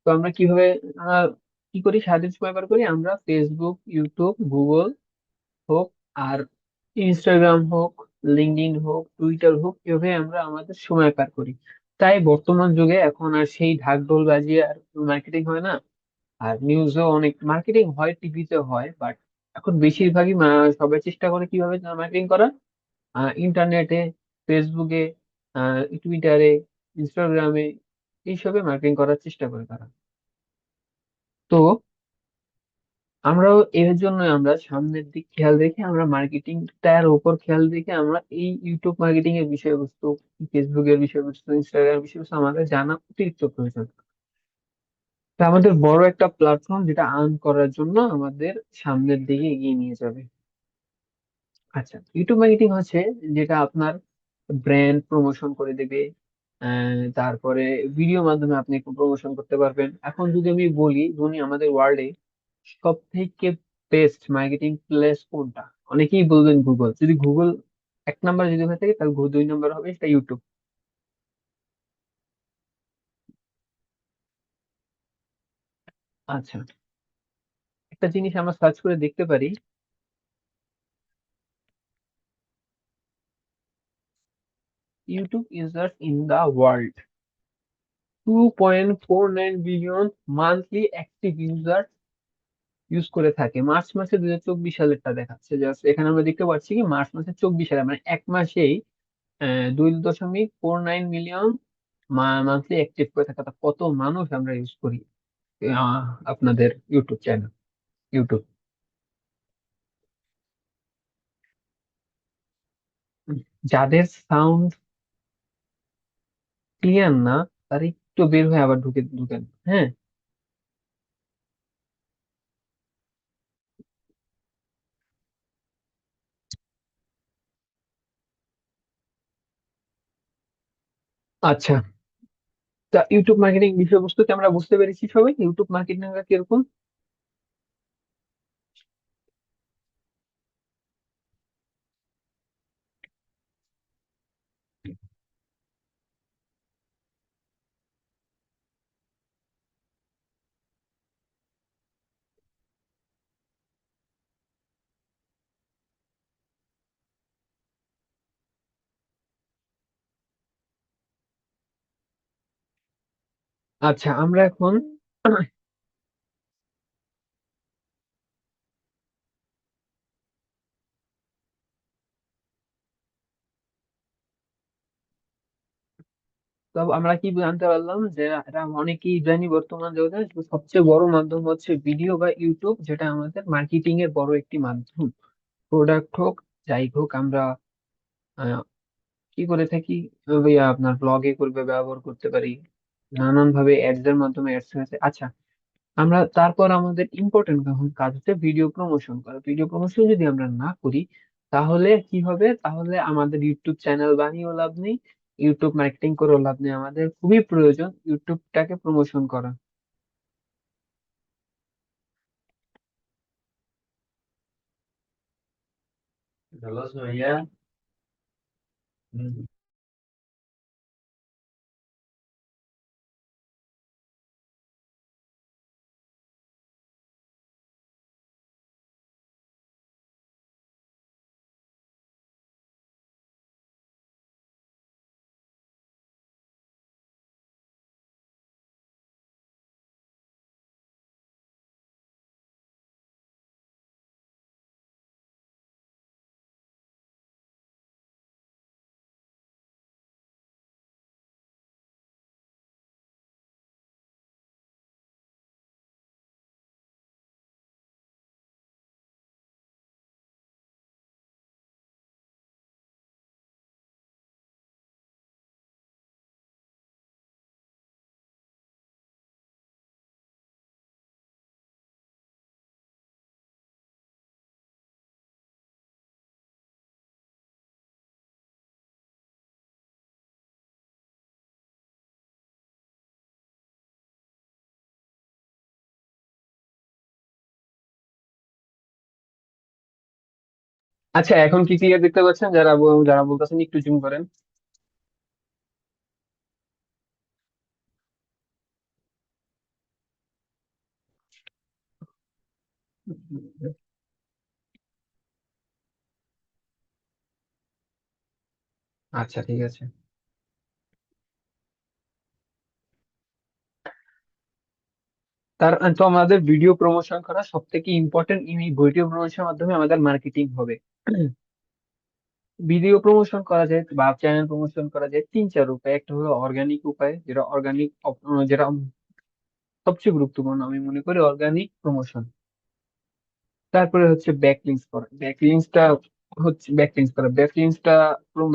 তো আমরা কিভাবে আহ, কি করি, সারাদিন সময় পার করি আমরা ফেসবুক, ইউটিউব, গুগল হোক, আর ইনস্টাগ্রাম হোক, লিঙ্কডইন হোক, টুইটার হোক, এভাবে আমরা আমাদের সময় পার করি। তাই বর্তমান যুগে এখন আর সেই ঢাকঢোল বাজিয়ে আর মার্কেটিং হয় না। আর নিউজও অনেক মার্কেটিং হয়, টিভিতে হয়, বাট এখন বেশিরভাগই সবাই চেষ্টা করে কিভাবে মার্কেটিং করা, ইন্টারনেটে, ফেসবুকে, টুইটারে, ইনস্টাগ্রামে, এইসবে মার্কেটিং করার চেষ্টা করে তারা। তো আমরাও এর জন্য আমরা সামনের দিক খেয়াল রেখে আমরা মার্কেটিংটার উপর খেয়াল রেখে আমরা এই ইউটিউব মার্কেটিং এর বিষয়বস্তু, ফেসবুকের বিষয়বস্তু, ইনস্টাগ্রাম বিষয়বস্তু আমাদের জানা অতিরিক্ত প্রয়োজন। তা আমাদের বড় একটা প্ল্যাটফর্ম যেটা আর্ন করার জন্য আমাদের সামনের দিকে এগিয়ে নিয়ে যাবে। আচ্ছা, ইউটিউব মার্কেটিং হচ্ছে যেটা আপনার ব্র্যান্ড প্রমোশন করে দেবে। তারপরে ভিডিও মাধ্যমে আপনি প্রমোশন করতে পারবেন। এখন যদি আমি বলি ধরুন আমাদের ওয়ার্ল্ডে সব থেকে বেস্ট মার্কেটিং প্লেস কোনটা, অনেকেই বলবেন গুগল। যদি গুগল এক নাম্বার যদি হয়ে থাকে তাহলে 2 নাম্বার হবে সেটা ইউটিউব। আচ্ছা, একটা জিনিস আমরা সার্চ করে দেখতে পারি, YouTube users in the world 2.49 billion monthly active user use করে থাকে। মার্চ মাসে 2024 সালেরটা দেখাচ্ছে, জাস্ট এখানে আমরা দেখতে পাচ্ছি কি মার্চ মাসে 24 সালে মানে এক মাসেই 2.49 মিলিয়ন মান্থলি অ্যাক্টিভ করে থাকে। তা কত মানুষ আমরা ইউজ করি আহ, আপনাদের ইউটিউব চ্যানেল, ইউটিউব। যাদের সাউন্ড ক্লিয়ার না তারা একটু বের হয়ে আবার ঢুকেন। হ্যাঁ, আচ্ছা। তা ইউটিউব মার্কেটিং বিষয়বস্তুতে আমরা বুঝতে পেরেছি সবাই ইউটিউব মার্কেটিং কিরকম। আচ্ছা, আমরা এখন তো আমরা কি জানতে পারলাম যে এটা অনেকেই জানি বর্তমান জগতে যে সবচেয়ে বড় মাধ্যম হচ্ছে ভিডিও বা ইউটিউব, যেটা আমাদের মার্কেটিং এর বড় একটি মাধ্যম। প্রোডাক্ট হোক, যাই হোক, আমরা আহ, কি করে থাকি, ওই আপনার ব্লগে করবে ব্যবহার করতে পারি, নানান ভাবে অ্যাডস এর মাধ্যমে অ্যাডস হয়েছে। আচ্ছা, আমরা তারপর আমাদের ইম্পর্টেন্ট কাজ হচ্ছে ভিডিও প্রমোশন করা। ভিডিও প্রমোশন যদি আমরা না করি তাহলে কি হবে, তাহলে আমাদের ইউটিউব চ্যানেল বানিয়েও লাভ নেই, ইউটিউব মার্কেটিং করেও লাভ নেই। আমাদের খুবই প্রয়োজন ইউটিউবটাকে প্রমোশন করা। ভাইয়া। আচ্ছা, এখন কি ক্লিয়ার দেখতে পাচ্ছেন? যারা বলতেছেন একটু জুম করেন। আচ্ছা, ঠিক আছে। তো আমাদের ভিডিও প্রমোশন করা সব থেকে ইম্পর্টেন্ট। এই ভিডিও প্রমোশনের মাধ্যমে আমাদের মার্কেটিং হবে। ভিডিও প্রমোশন করা যায় বা চ্যানেল প্রমোশন করা যায় তিন চার উপায়। একটা হলো অর্গানিক উপায়, যেটা অর্গানিক, যেটা সবচেয়ে গুরুত্বপূর্ণ আমি মনে করি অর্গানিক প্রমোশন। তারপরে হচ্ছে ব্যাকলিংস করা। ব্যাকলিংসটা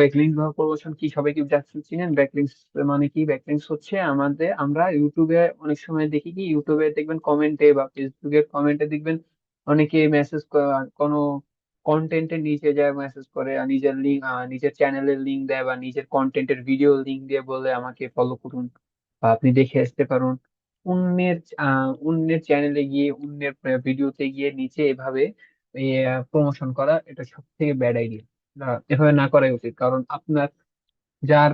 ব্যাকলিংস বা প্রমোশন কি, সবাই কি চিনেন? ব্যাকলিংস মানে কি? ব্যাকলিংস হচ্ছে আমরা ইউটিউবে অনেক সময় দেখি কি, ইউটিউবে দেখবেন কমেন্টে বা ফেসবুকের কমেন্টে দেখবেন অনেকে মেসেজ, কোনো কন্টেন্টের নিচে যায় মেসেজ করে, আর নিজের লিঙ্ক, নিজের চ্যানেলের লিঙ্ক দেয় বা নিজের কন্টেন্টের ভিডিও লিঙ্ক দিয়ে বলে আমাকে ফলো করুন বা আপনি দেখে আসতে পারুন। অন্যের চ্যানেলে গিয়ে, অন্যের ভিডিওতে গিয়ে নিচে এভাবে প্রমোশন করা, এটা সব থেকে ব্যাড আইডিয়া। এভাবে না করাই উচিত। কারণ আপনার যার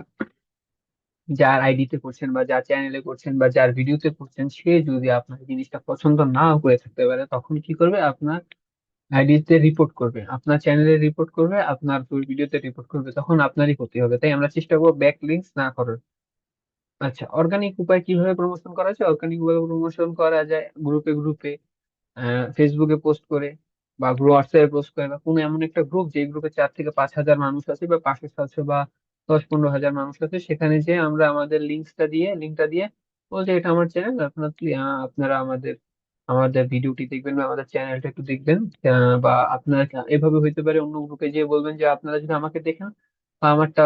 যার আইডিতে করছেন বা যার চ্যানেলে করছেন বা যার ভিডিওতে করছেন, সে যদি আপনার জিনিসটা পছন্দ না করে থাকতে পারে, তখন কি করবে? আপনার আইডিতে রিপোর্ট করবে, আপনার চ্যানেলে রিপোর্ট করবে, আপনার ভিডিওতে রিপোর্ট করবে, তখন আপনারই ক্ষতি হবে। তাই আমরা চেষ্টা করবো ব্যাক লিঙ্কস না করার। আচ্ছা, অর্গানিক উপায় কিভাবে প্রমোশন করা যায়? অর্গানিক উপায় প্রমোশন করা যায় গ্রুপে গ্রুপে, ফেসবুকে পোস্ট করে বা হোয়াটসঅ্যাপে পোস্ট করে, বা কোনো এমন একটা গ্রুপ যে গ্রুপে 4 থেকে 5 হাজার মানুষ আছে বা 500 700 বা 10 15 হাজার মানুষ আছে, সেখানে যে আমরা আমাদের লিঙ্কটা দিয়ে বলছে এটা আমার চ্যানেল, আপনারা আমাদের আমাদের ভিডিওটি দেখবেন বা আমাদের চ্যানেলটা একটু দেখবেন। বা আপনারা এভাবে হইতে পারে অন্য গ্রুপে যে বলবেন যে আপনারা যদি আমাকে দেখেন বা আমারটা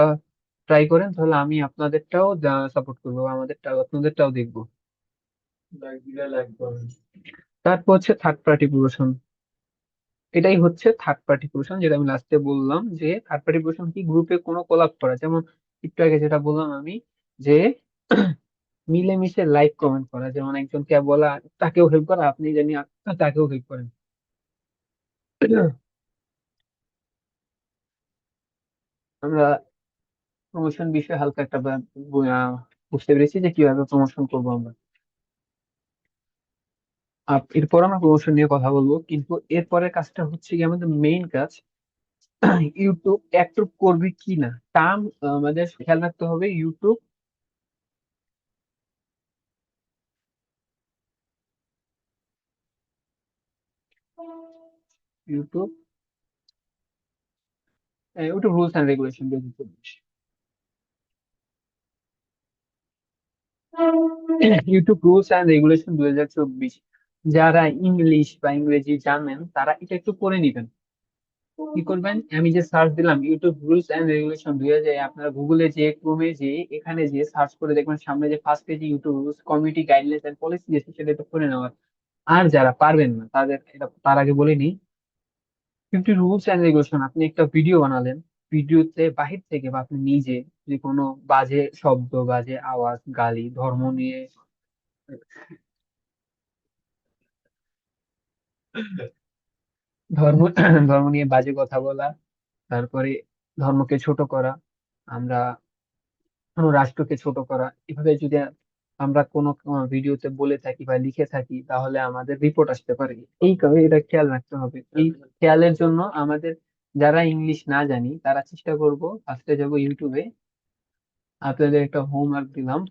ট্রাই করেন, তাহলে আমি আপনাদেরটাও সাপোর্ট করবো বা আমাদেরটাও আপনাদেরটাও দেখবো। তারপর হচ্ছে থার্ড পার্টি প্রমোশন। এটাই হচ্ছে থার্ড পার্টি প্রমোশন, যেটা আমি লাস্টে বললাম। যে থার্ড পার্টি প্রমোশন কি? গ্রুপে কোনো কোলাপ করা, যেমন একটু আগে যেটা বললাম আমি, যে মিলেমিশে লাইক কমেন্ট করা, যেমন একজনকে বলা তাকেও হেল্প করা, আপনি জানি তাকেও হেল্প করেন। আমরা প্রমোশন বিষয়ে হালকা একটা বুঝতে পেরেছি যে কিভাবে প্রমোশন করবো আমরা। এরপর আমরা প্রমোশন নিয়ে কথা বলবো, কিন্তু এরপরের কাজটা হচ্ছে কি, আমাদের মেইন কাজ, ইউটিউব অ্যাপ্রুভ করবে কি না। টার্ম আমাদের খেয়াল রাখতে হবে। YouTube YouTube rules and regulation 2024। YouTube rules and regulation 2024, যারা ইংলিশ বা ইংরেজি জানেন তারা এটা একটু পড়ে নিবেন। কি করবেন? আমি যে সার্চ দিলাম ইউটিউব রুলস এন্ড রেগুলেশন 2000, আপনারা গুগলে যে, ক্রোমে যে, এখানে যে সার্চ করে দেখবেন সামনে যে ফার্স্ট পেজে YouTube rules community guidelines and policy আছে, সেটা একটু করে নেওয়ার। আর যারা পারবেন না তাদের এটা, তার আগে বলে নিই, ইউটিউব রুলস এন্ড রেগুলেশন, আপনি একটা ভিডিও বানালেন, ভিডিওতে বাহির থেকে বা আপনি নিজে যে কোনো বাজে শব্দ, বাজে আওয়াজ, গালি, ধর্ম নিয়ে, ধর্ম ধর্ম নিয়ে বাজে কথা বলা, তারপরে ধর্মকে ছোট করা, আমরা কোনো রাষ্ট্রকে ছোট করা, এভাবে যদি আমরা কোনো ভিডিওতে বলে থাকি বা লিখে থাকি, তাহলে আমাদের রিপোর্ট আসতে পারে। এই কারণে এটা খেয়াল রাখতে হবে। এই খেয়ালের জন্য আমাদের, যারা ইংলিশ না জানি, তারা চেষ্টা করব, ফার্স্টে যাব ইউটিউবে। আপনাদের একটা হোমওয়ার্ক দিলাম।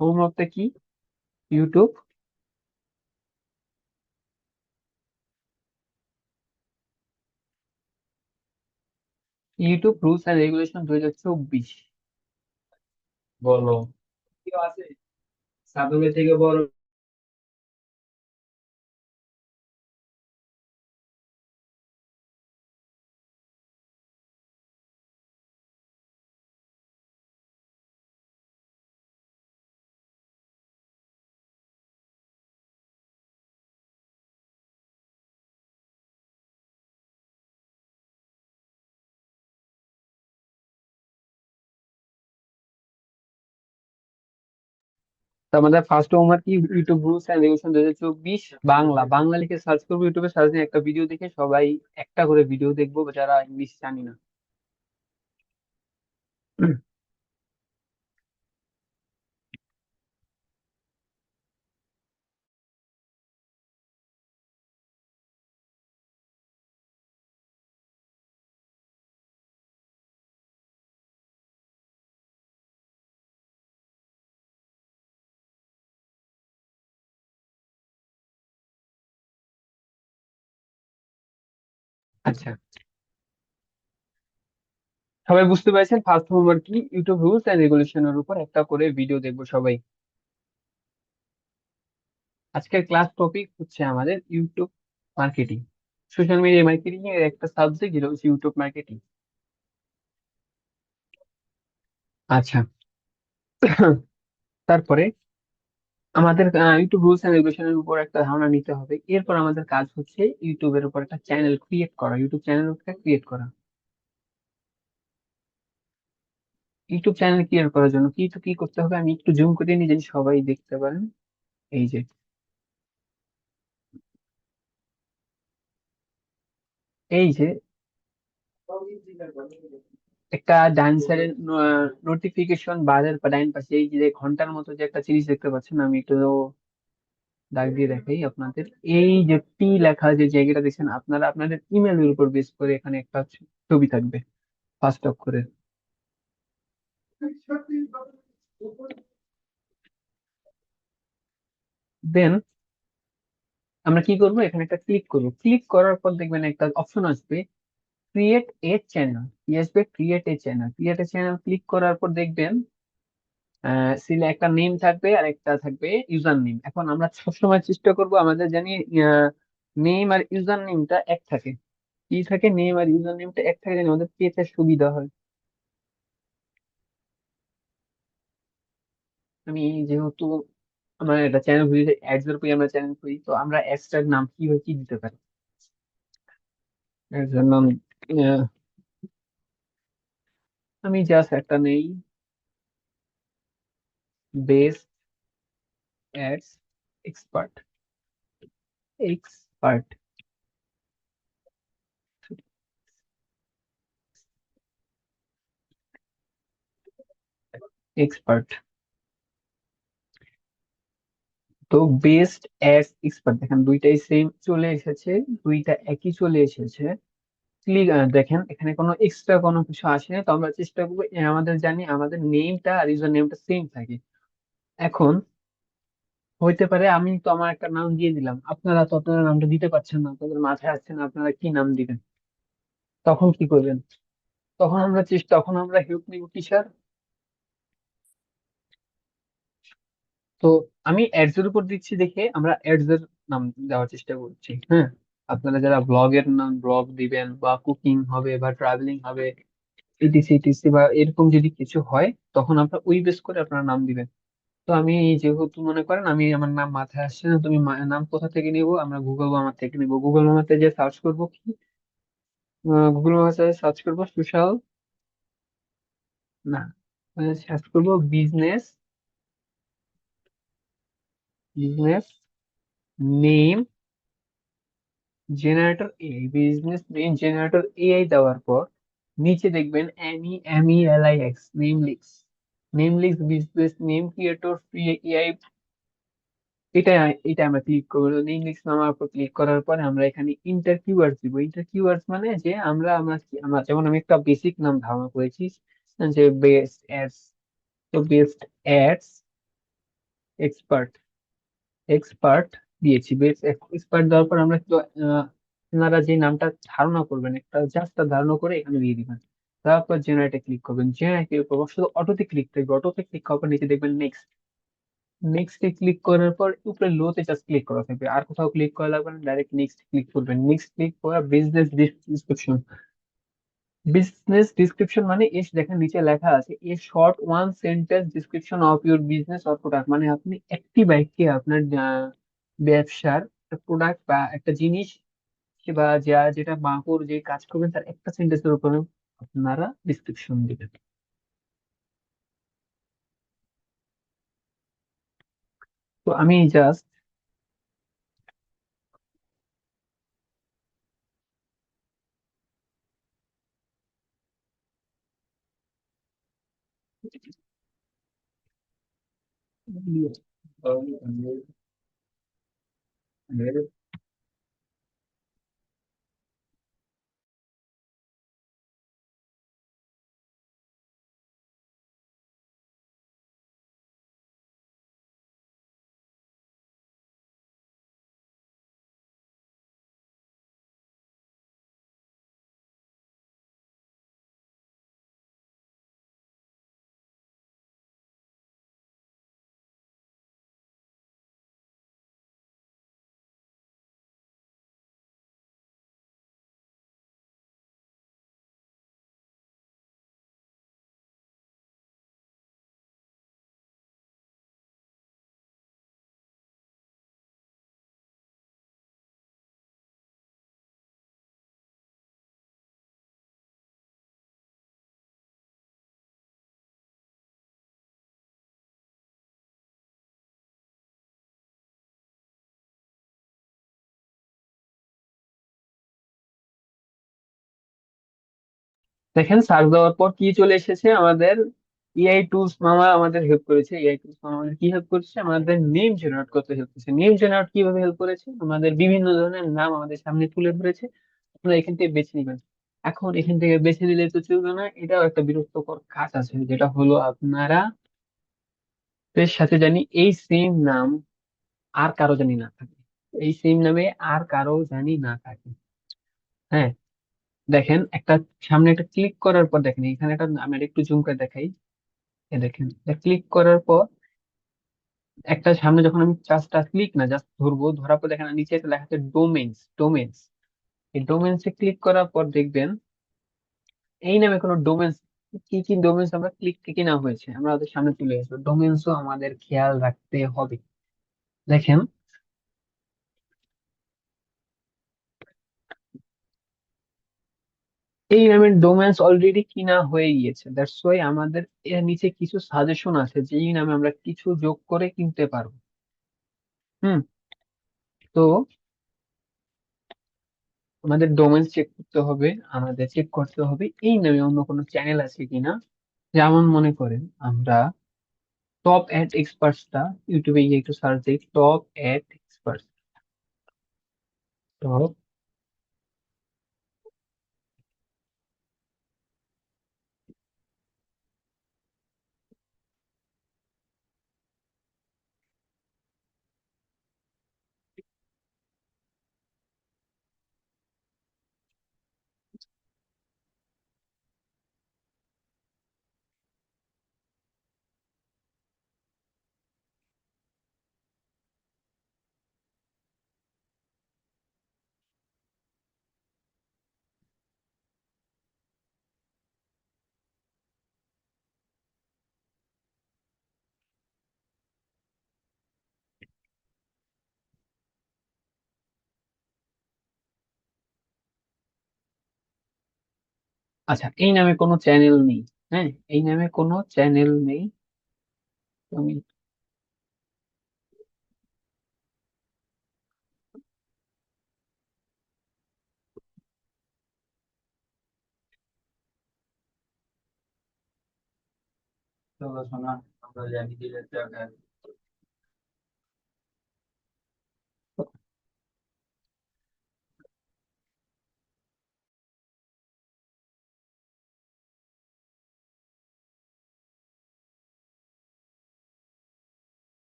হোমওয়ার্কটা কি? YouTube YouTube rules and regulation 2024। বলো। কেউ আছে সাদমের থেকে বড়? তো আমাদের ফার্স্ট হোমওয়ার্ক কি? YouTube rules and regulation 2024 Bangla. Bangla লিখে সার্চ করবো, ইউটিউবে সার্চ দিয়ে একটা ভিডিও দেখে সবাই একটা করে ভিডিও দেখবো, যারা ইংলিশ জানি না। আচ্ছা, সবাই বুঝতে পেরেছেন ফার্স্ট হোমওয়ার্ক কি? ইউটিউব রুলস এন্ড রেগুলেশনের উপর একটা করে ভিডিও দেখবো সবাই। আজকের ক্লাস টপিক হচ্ছে আমাদের YouTube marketing. Social media marketing এর একটা সাবজেক্ট, যেটা হচ্ছে ইউটিউব মার্কেটিং। আচ্ছা। তারপরে আমাদের ইউটিউব রুলস এন্ড রেগুলেশনের উপর একটা ধারণা নিতে হবে। এরপর আমাদের কাজ হচ্ছে ইউটিউবের উপর একটা চ্যানেল ক্রিয়েট করা, ইউটিউব চ্যানেল ক্রিয়েট করা। ইউটিউব চ্যানেল ক্রিয়েট করার জন্য কি করতে হবে, আমি একটু জুম করে নিয়ে, যেন সবাই দেখতে পারেন। এই যে, এই যে একটা ডান সাইডের নোটিফিকেশন বারের ডাইন পাশে এই যে ঘন্টার মতো যে একটা জিনিস দেখতে পাচ্ছেন, আমি একটু দাগ দিয়ে দেখাই আপনাদের। এই যে পি লেখা যে জায়গাটা দেখছেন, আপনারা আপনাদের ইমেলের উপর বেস করে এখানে একটা ছবি থাকবে ফার্স্ট অক্ষরে। দেন আমরা কি করব, এখানে একটা ক্লিক করব। ক্লিক করার পর দেখবেন একটা অপশন আসবে, ক্রিয়েট এ চ্যানেল। কি আসবে? Create a channel. Create a channel click করার পর দেখবেন একটা নেম থাকবে আর একটা থাকবে ইউজার নেম। এখন আমরা সবসময় চেষ্টা করব আমাদের জানি নেম আর ইউজার নেমটা এক থাকে। কি থাকে? নেম আর ইউজার নেমটা এক থাকে, যেন আমাদের পেতে সুবিধা হয়। আমি যেহেতু আমার একটা চ্যানেল খুঁজি, অ্যাডস এর উপরে আমরা চ্যানেল খুঁজি, তো আমরা অ্যাডসটার নাম কি হয় কি দিতে পারি? অ্যাডস এর নাম আহ, আমি জাস্ট একটা নেই, best ads expert. Expert, expert. তো বেস্ট অ্যাডস এক্সপার্ট, দেখেন দুইটাই সেম চলে এসেছে, দুইটা একই চলে এসেছে। ক্লিক, দেখেন এখানে কোনো এক্সট্রা কোনো কিছু আসে না। তো আমরা চেষ্টা করবো আমাদের জানি আমাদের নেমটা আর ইউজার নেমটা সেম থাকে। এখন হইতে পারে আমি তো আমার একটা নাম দিয়ে দিলাম, আপনারা তো আপনার নামটা দিতে পারছেন না, আপনাদের মাথায় আসছে না আপনারা কি নাম দিবেন। তখন কি করবেন? তখন আমরা হেল্প নিব কিসের? তো আমি অ্যাডস এর উপর দিচ্ছি দেখে আমরা অ্যাডস এর নাম দেওয়ার চেষ্টা করছি। হ্যাঁ, আপনারা যারা ব্লগের নাম ব্লগ দিবেন, বা কুকিং হবে বা ট্রাভেলিং হবে, ইটিসি ইটিসি বা এরকম যদি কিছু হয়, তখন আপনার ওই বেস করে আপনার নাম দিবেন। তো আমি যেহেতু মনে করেন আমি আমার নাম মাথায় আসছে না, তুমি নাম কোথা থেকে নিব? আমরা গুগল মামা থেকে নিব। গুগল মামাতে যে সার্চ করবো কি? গুগল মামাতে সার্চ করবো সোশ্যাল, না, সার্চ করবো business, business name generator AI. Business name generator AI দেওয়ার পর নিচে দেখবেন MEMELIX, Namelix. Namelix business name creator free AI. এটা এটা আমরা ক্লিক করবো। নেমলিক্স নামার উপর ক্লিক করার পরে আমরা এখানে ইন্টার কিওয়ার্ডস দিব। ইন্টার কিওয়ার্ডস মানে যে আমরা যেমন আমি একটা বেসিক নাম ধারণা করেছি, যে বেস্ট অ্যাডস। তো বেস্ট অ্যাডস এক্সপার্ট, এক্সপার্ট দিয়েছি। বেস্ট এক্সপার্ট দেওয়ার পর আমরা একটু আপনারা যে নামটা ধারণা করবেন, একটা জাস্ট ধারণা করে এখানে দিয়ে দিবেন। তারপর জেনারেটে ক্লিক করবেন। জেনারেট ক্লিক করবো, শুধু অটোতে ক্লিক থাকবে। অটোতে ক্লিক করার পর নিচে দেখবেন নেক্সট। নেক্সট এ ক্লিক করার পর উপরে লোতে জাস্ট ক্লিক করা থাকবে, আর কোথাও ক্লিক করা লাগবে না। ডাইরেক্ট নেক্সট ক্লিক করবেন। নেক্সট ক্লিক করা বিজনেস ডিসক্রিপশন। বিজনেস ডিসক্রিপশন মানে দেখেন নিচে লেখা আছে a short one sentence description of your business or product. মানে আপনি একটি বাক্যে আপনার ব্যবসার একটা প্রোডাক্ট বা একটা জিনিস, বা যেটা বাঁকুর যে কাজ করবেন তার একটা সেন্টেন্সের উপরে আপনারা ডিসক্রিপশন দিবেন। তো আমি জাস্ট দেখেন সার্চ দেওয়ার পর কি চলে এসেছে আমাদের। এআই টুলস মামা আমাদের হেল্প করেছে। এআই টুলস মামা আমাদের কি হেল্প করেছে? আমাদের নেম জেনারেট করতে হেল্প করেছে। নেম জেনারেট কিভাবে হেল্প করেছে? আমাদের বিভিন্ন ধরনের নাম আমাদের সামনে তুলে ধরেছে, আপনারা এখান থেকে বেছে নিবেন। এখন এখান থেকে বেছে নিলে তো চলবে না, এটাও একটা বিরক্তকর কাজ আছে, যেটা হলো আপনারা এর সাথে জানি এই সেম নাম আর কারো জানি না থাকে, এই সেম নামে আর কারো জানি না থাকে। হ্যাঁ, দেখেন একটা সামনে একটা ক্লিক করার পর দেখেন এখানে একটা, আমি আর একটু জুম করে দেখাই। দেখেন ক্লিক করার পর একটা সামনে যখন আমি জাস্টটা ক্লিক না জাস্ট ধরবো, ধরার পর দেখেন নিচে একটা লেখা আছে ডোমেইনস। ডোমেইনস, এই ডোমেইনসে ক্লিক করার পর দেখবেন এই নামে কোনো ডোমেইনস, কি কি ডোমেইনস আমরা ক্লিক কি না হয়েছে আমরা ওদের সামনে তুলে আসবো। ডোমেইনসও আমাদের খেয়াল রাখতে হবে। দেখেন এই নামের ডোমেইনস অলরেডি কিনা হয়ে গিয়েছে, দ্যাটস ওয়াই আমাদের এর নিচে কিছু সাজেশন আছে যে এই নামে আমরা কিছু যোগ করে কিনতে পারবো। হুম। তো আমাদের ডোমেইন চেক করতে হবে, আমাদের চেক করতে হবে এই নামে অন্য কোনো চ্যানেল আছে কিনা। যেমন মনে করেন আমরা টপ অ্যাড এক্সপার্টসটা ইউটিউবে গিয়ে একটু সার্চ দিই, টপ অ্যাড এক্সপার্টস। টপ, আচ্ছা এই নামে কোনো চ্যানেল নেই। হ্যাঁ, এই নামে কোনো চ্যানেল নেই। তুমি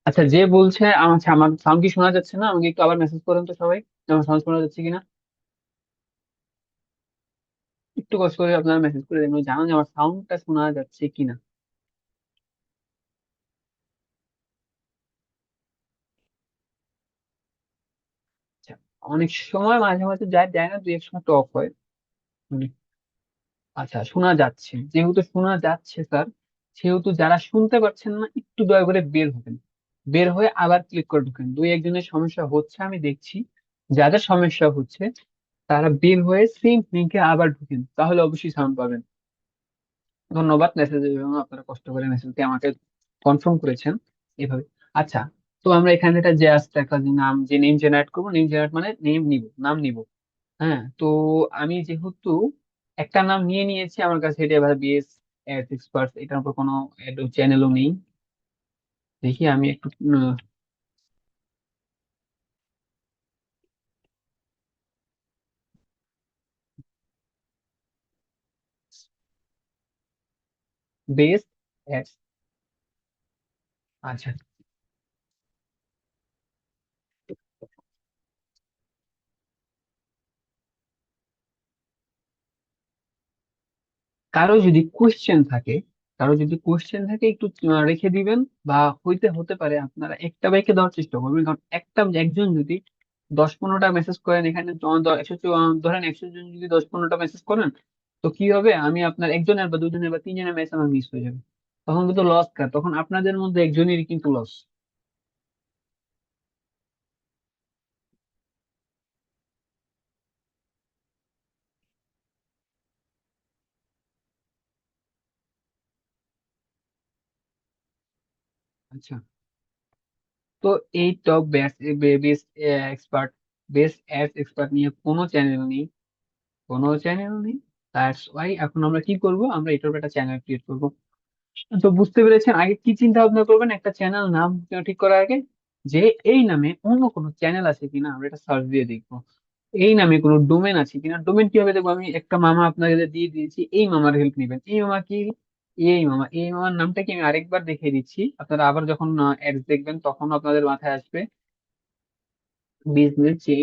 আচ্ছা যে বলছে আচ্ছা আমার সাউন্ড কি শোনা যাচ্ছে না? আমাকে একটু আবার মেসেজ করেন তো সবাই, আমার সাউন্ড শোনা যাচ্ছে কিনা। একটু কষ্ট করে আপনারা মেসেজ করে দেবেন, জানান যে আমার সাউন্ডটা শোনা যাচ্ছে কিনা। আচ্ছা, অনেক সময় মাঝে মাঝে যায় যায় না, দুই এক সময় টপ হয়। মানে আচ্ছা শোনা যাচ্ছে, যেহেতু শোনা যাচ্ছে স্যার, সেহেতু যারা শুনতে পাচ্ছেন না একটু দয়া করে বের হবেন। বের হয়ে আবার ক্লিক করে ঢুকেন। দুই একজনের সমস্যা হচ্ছে আমি দেখছি, যাদের সমস্যা হচ্ছে তারা বের হয়ে সেম লিঙ্কে আবার ঢুকেন, তাহলে অবশ্যই সাউন্ড পাবেন। ধন্যবাদ মেসেজ এবং আপনারা কষ্ট করে মেসেজটি আমাকে কনফার্ম করেছেন এভাবে। আচ্ছা, তো আমরা এখানে একটা জাস্ট একটা যে নাম, যে নেম জেনারেট করবো, নেম জেনারেট মানে নেম নিব, নাম নিব। হ্যাঁ, তো আমি যেহেতু একটা নাম নিয়ে নিয়েছি আমার কাছে, এটা এবার বিএস এক্সপার্ট, এটার উপর কোনো চ্যানেলও নেই। দেখি আমি একটু বেস। আচ্ছা, কারো যদি কোশ্চেন থাকে, কারো যদি কোশ্চেন থাকে একটু রেখে দিবেন, বা হতে পারে আপনারা একটা বাইকে দেওয়ার চেষ্টা করবেন, কারণ একটা একজন যদি 10-15টা মেসেজ করেন এখানে, ধরেন 100 জন যদি 10-15টা মেসেজ করেন, তো কি হবে? আমি আপনার একজনের বা দুজনের বা তিনজনের মেসেজ আমার মিস হয়ে যাবে, তখন কিন্তু লস কার, তখন আপনাদের মধ্যে একজনেরই কিন্তু লস। আচ্ছা, তো এই top best expert, best ads expert নিয়ে কোনো চ্যানেল নেই, কোনো চ্যানেল নেই। দ্যাটস ওয়াই এখন আমরা কি করব, আমরা এটার উপর একটা চ্যানেল ক্রিয়েট করব। তো বুঝতে পেরেছেন, আগে কি চিন্তা ভাবনা করবেন একটা চ্যানেল নাম ঠিক করার আগে, যে এই নামে অন্য কোনো চ্যানেল আছে কিনা আমরা এটা সার্চ দিয়ে দেখবো, এই নামে কোনো ডোমেন আছে কিনা। ডোমেন কিভাবে দেখবো, আমি একটা মামা আপনাকে দিয়ে দিয়েছি, এই মামার হেল্প নেবেন। এই মামা কি, এই মামার নামটা কি আমি আরেকবার দেখিয়ে দিচ্ছি, আপনারা আবার যখন অ্যাডস দেখবেন তখন আপনাদের মাথায় আসবে। বিজনেস যে,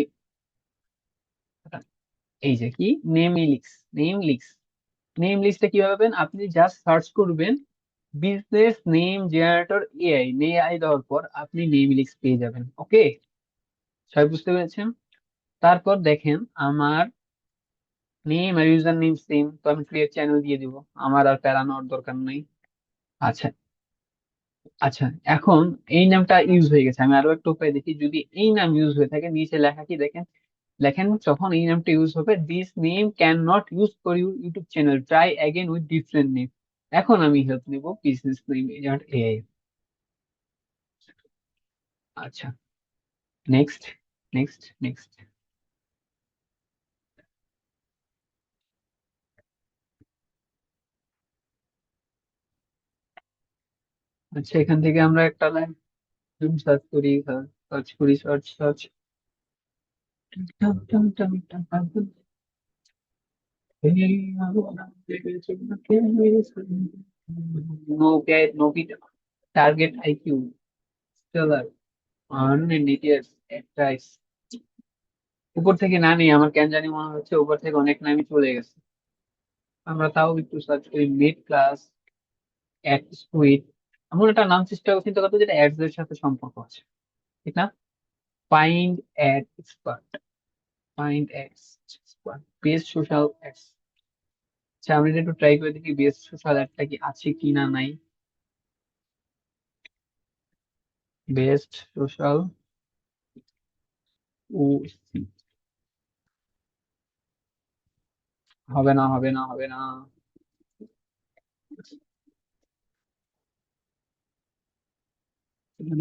এই যে কি, name leaks, name leaks, name লিস্টটা কিভাবে পাবেন, আপনি জাস্ট সার্চ করবেন business name generator AI, AI দেওয়ার পর আপনি নেম লিস্ট পেয়ে যাবেন। ওকে, সবাই বুঝতে পেরেছেন? তারপর দেখেন আমার নেম আর ইউজার নেম সেম, তো আমি ক্রিয়েট চ্যানেল দিয়ে দিব, আমার আর প্যারা নেওয়ার দরকার নেই। আচ্ছা, আচ্ছা, এখন এই নামটা ইউজ হয়ে গেছে, আমি আরো একটা উপায় দেখি, যদি এই নাম ইউজ হয়ে থাকে নিচে লেখা কি দেখেন, লেখেন যখন এই নামটা ইউজ হবে, this name can not use for your YouTube channel, try again with different name. এখন আমি হেল্প নিব বিজনেস নেম এজেন্ট এআই। আচ্ছা, নেক্সট, নেক্সট, নেক্সট। আচ্ছা, এখান থেকে আমরা একটা লাইন সার্চ করি, সার্চ করি, search search, no no target IQ stellar earn details price. উপর থেকে না নেই, আমার কেন জানি মনে হচ্ছে উপর থেকে অনেক নামই চলে গেছে। আমরা তাও একটু সার্চ করি, মিড ক্লাস অ্যাড স্কুইড, এমন একটা নাম চেষ্টা চিন্তা করতে যেটা অ্যাডস এর সাথে সম্পর্ক আছে, ঠিক না? Find ad expert, find ads expert, best social ads. আচ্ছা, আমি এটা একটু ট্রাই করে দেখি বেস্ট সোশ্যাল অ্যাডটা কি আছে কি না নাই। বেস্ট সোশ্যাল, ও, হবে না, হবে না, হবে না।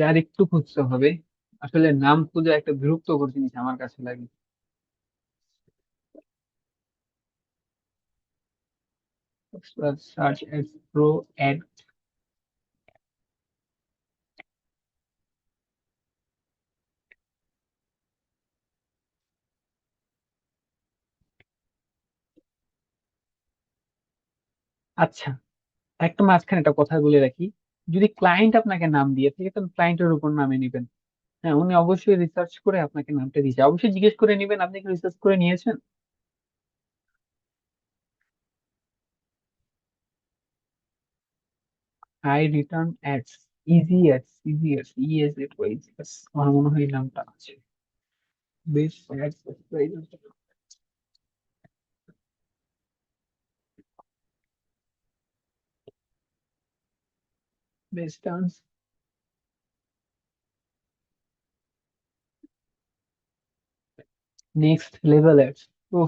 আর একটু খুঁজতে হবে, আসলে নাম খুঁজে একটা বিরক্তকর জিনিস আমার কাছে লাগে। Search S pro ad. আচ্ছা, একটা মাঝখানে একটা কথা বলে রাখি, যদি ক্লায়েন্ট আপনাকে নাম দিয়ে থাকে তাহলে ক্লায়েন্টের উপর নামে নিবেন। হ্যাঁ, উনি অবশ্যই রিসার্চ করে আপনাকে নামটা দিয়েছে, অবশ্যই জিজ্ঞেস করে নিবেন আপনি কি রিসার্চ করে নিয়েছেন। High return ads, easy ads, easy ads, ES A wise, আমার মনে হয় এই নামটা আছে। Best ads, best, next level ads, ও,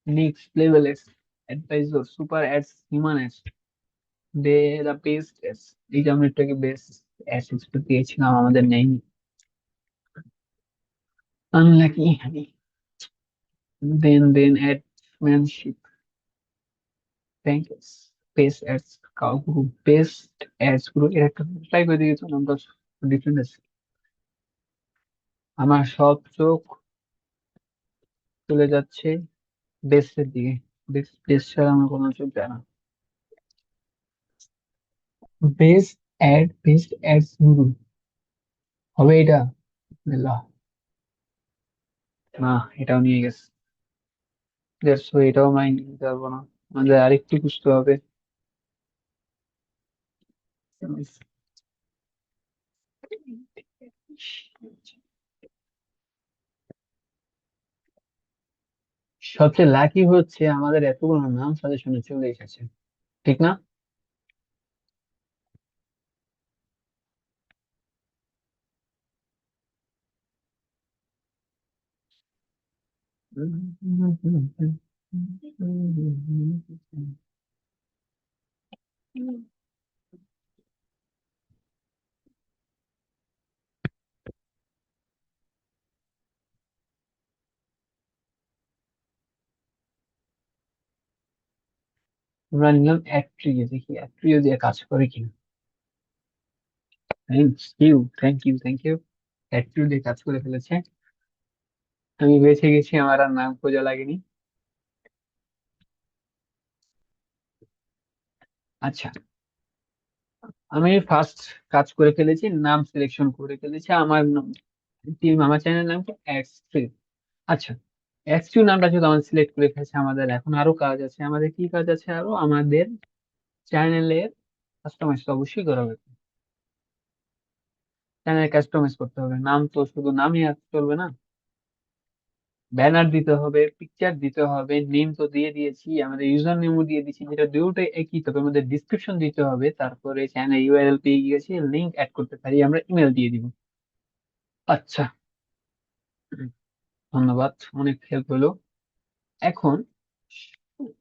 next level ads, advisor, super ads, human ads, they the best ads. এই যে আমরা একটু আগে বেস্ট অ্যাডস এক্সপার্ট পেয়েছিলাম, আমাদের নেয়নি, unlucky. Then admanship, thanks, best ads, cow group, best ads group, এর একটা ট্রাই করে দিয়েছো, নামটা ডিফারেন্ট আছে। আমার সব চোখ চলে যাচ্ছে বেস্টের দিকে, বেস্ট, বেস্ট ছাড়া আমার কোনো চোখ যায় না। বেস্ট অ্যাড, বেস্ট অ্যাডস গুরু, হবে এটা? না, না, এটাও নিয়ে গেছে, দেড়শো, এটাও মাইন্ড দিতে পারবো না, আমাদের আরেকটু খুঁজতে হবে। সবচেয়ে লাকি হচ্ছে আমাদের এতগুলো নাম সাজেশনে চলে এসেছে, ঠিক না? আমরা নিলাম অ্যাট্রিও, দেখি অ্যাট্রিও দিয়ে কাজ করে কিনা। Thank you. অ্যাট্রিও দিয়ে কাজ করে ফেলেছে। আমি বেঁচে গেছি, আমার আর নাম খোঁজা লাগেনি। আচ্ছা, আমি ফার্স্ট কাজ করে ফেলেছি, নাম সিলেকশন করে ফেলেছি। আমার চ্যানেলের নাম কি এক্স থ্রি। আচ্ছা, এক্স থ্রি নামটা যেহেতু আমাদের সিলেক্ট করে ফেলেছে, আমাদের এখন আরো কাজ আছে। আমাদের কি কাজ আছে আরো? আমাদের চ্যানেলের কাস্টমাইজ তো অবশ্যই করা হবে। চ্যানেল কাস্টমাইজ করতে হবে, নাম তো শুধু নামই আর চলবে না, ব্যানার দিতে হবে, পিকচার দিতে হবে, নেম তো দিয়ে দিয়েছি, আমাদের ইউজার নেমও দিয়ে দিয়েছি, যেটা দুটোই একই, তবে আমাদের ডিসক্রিপশন দিতে হবে। তারপরে চ্যানেল ইউআরএল পেয়ে গেছি, লিংক অ্যাড করতে পারি, আমরা ইমেল দিয়ে দিব। আচ্ছা, ধন্যবাদ, অনেক হেল্প হলো। এখন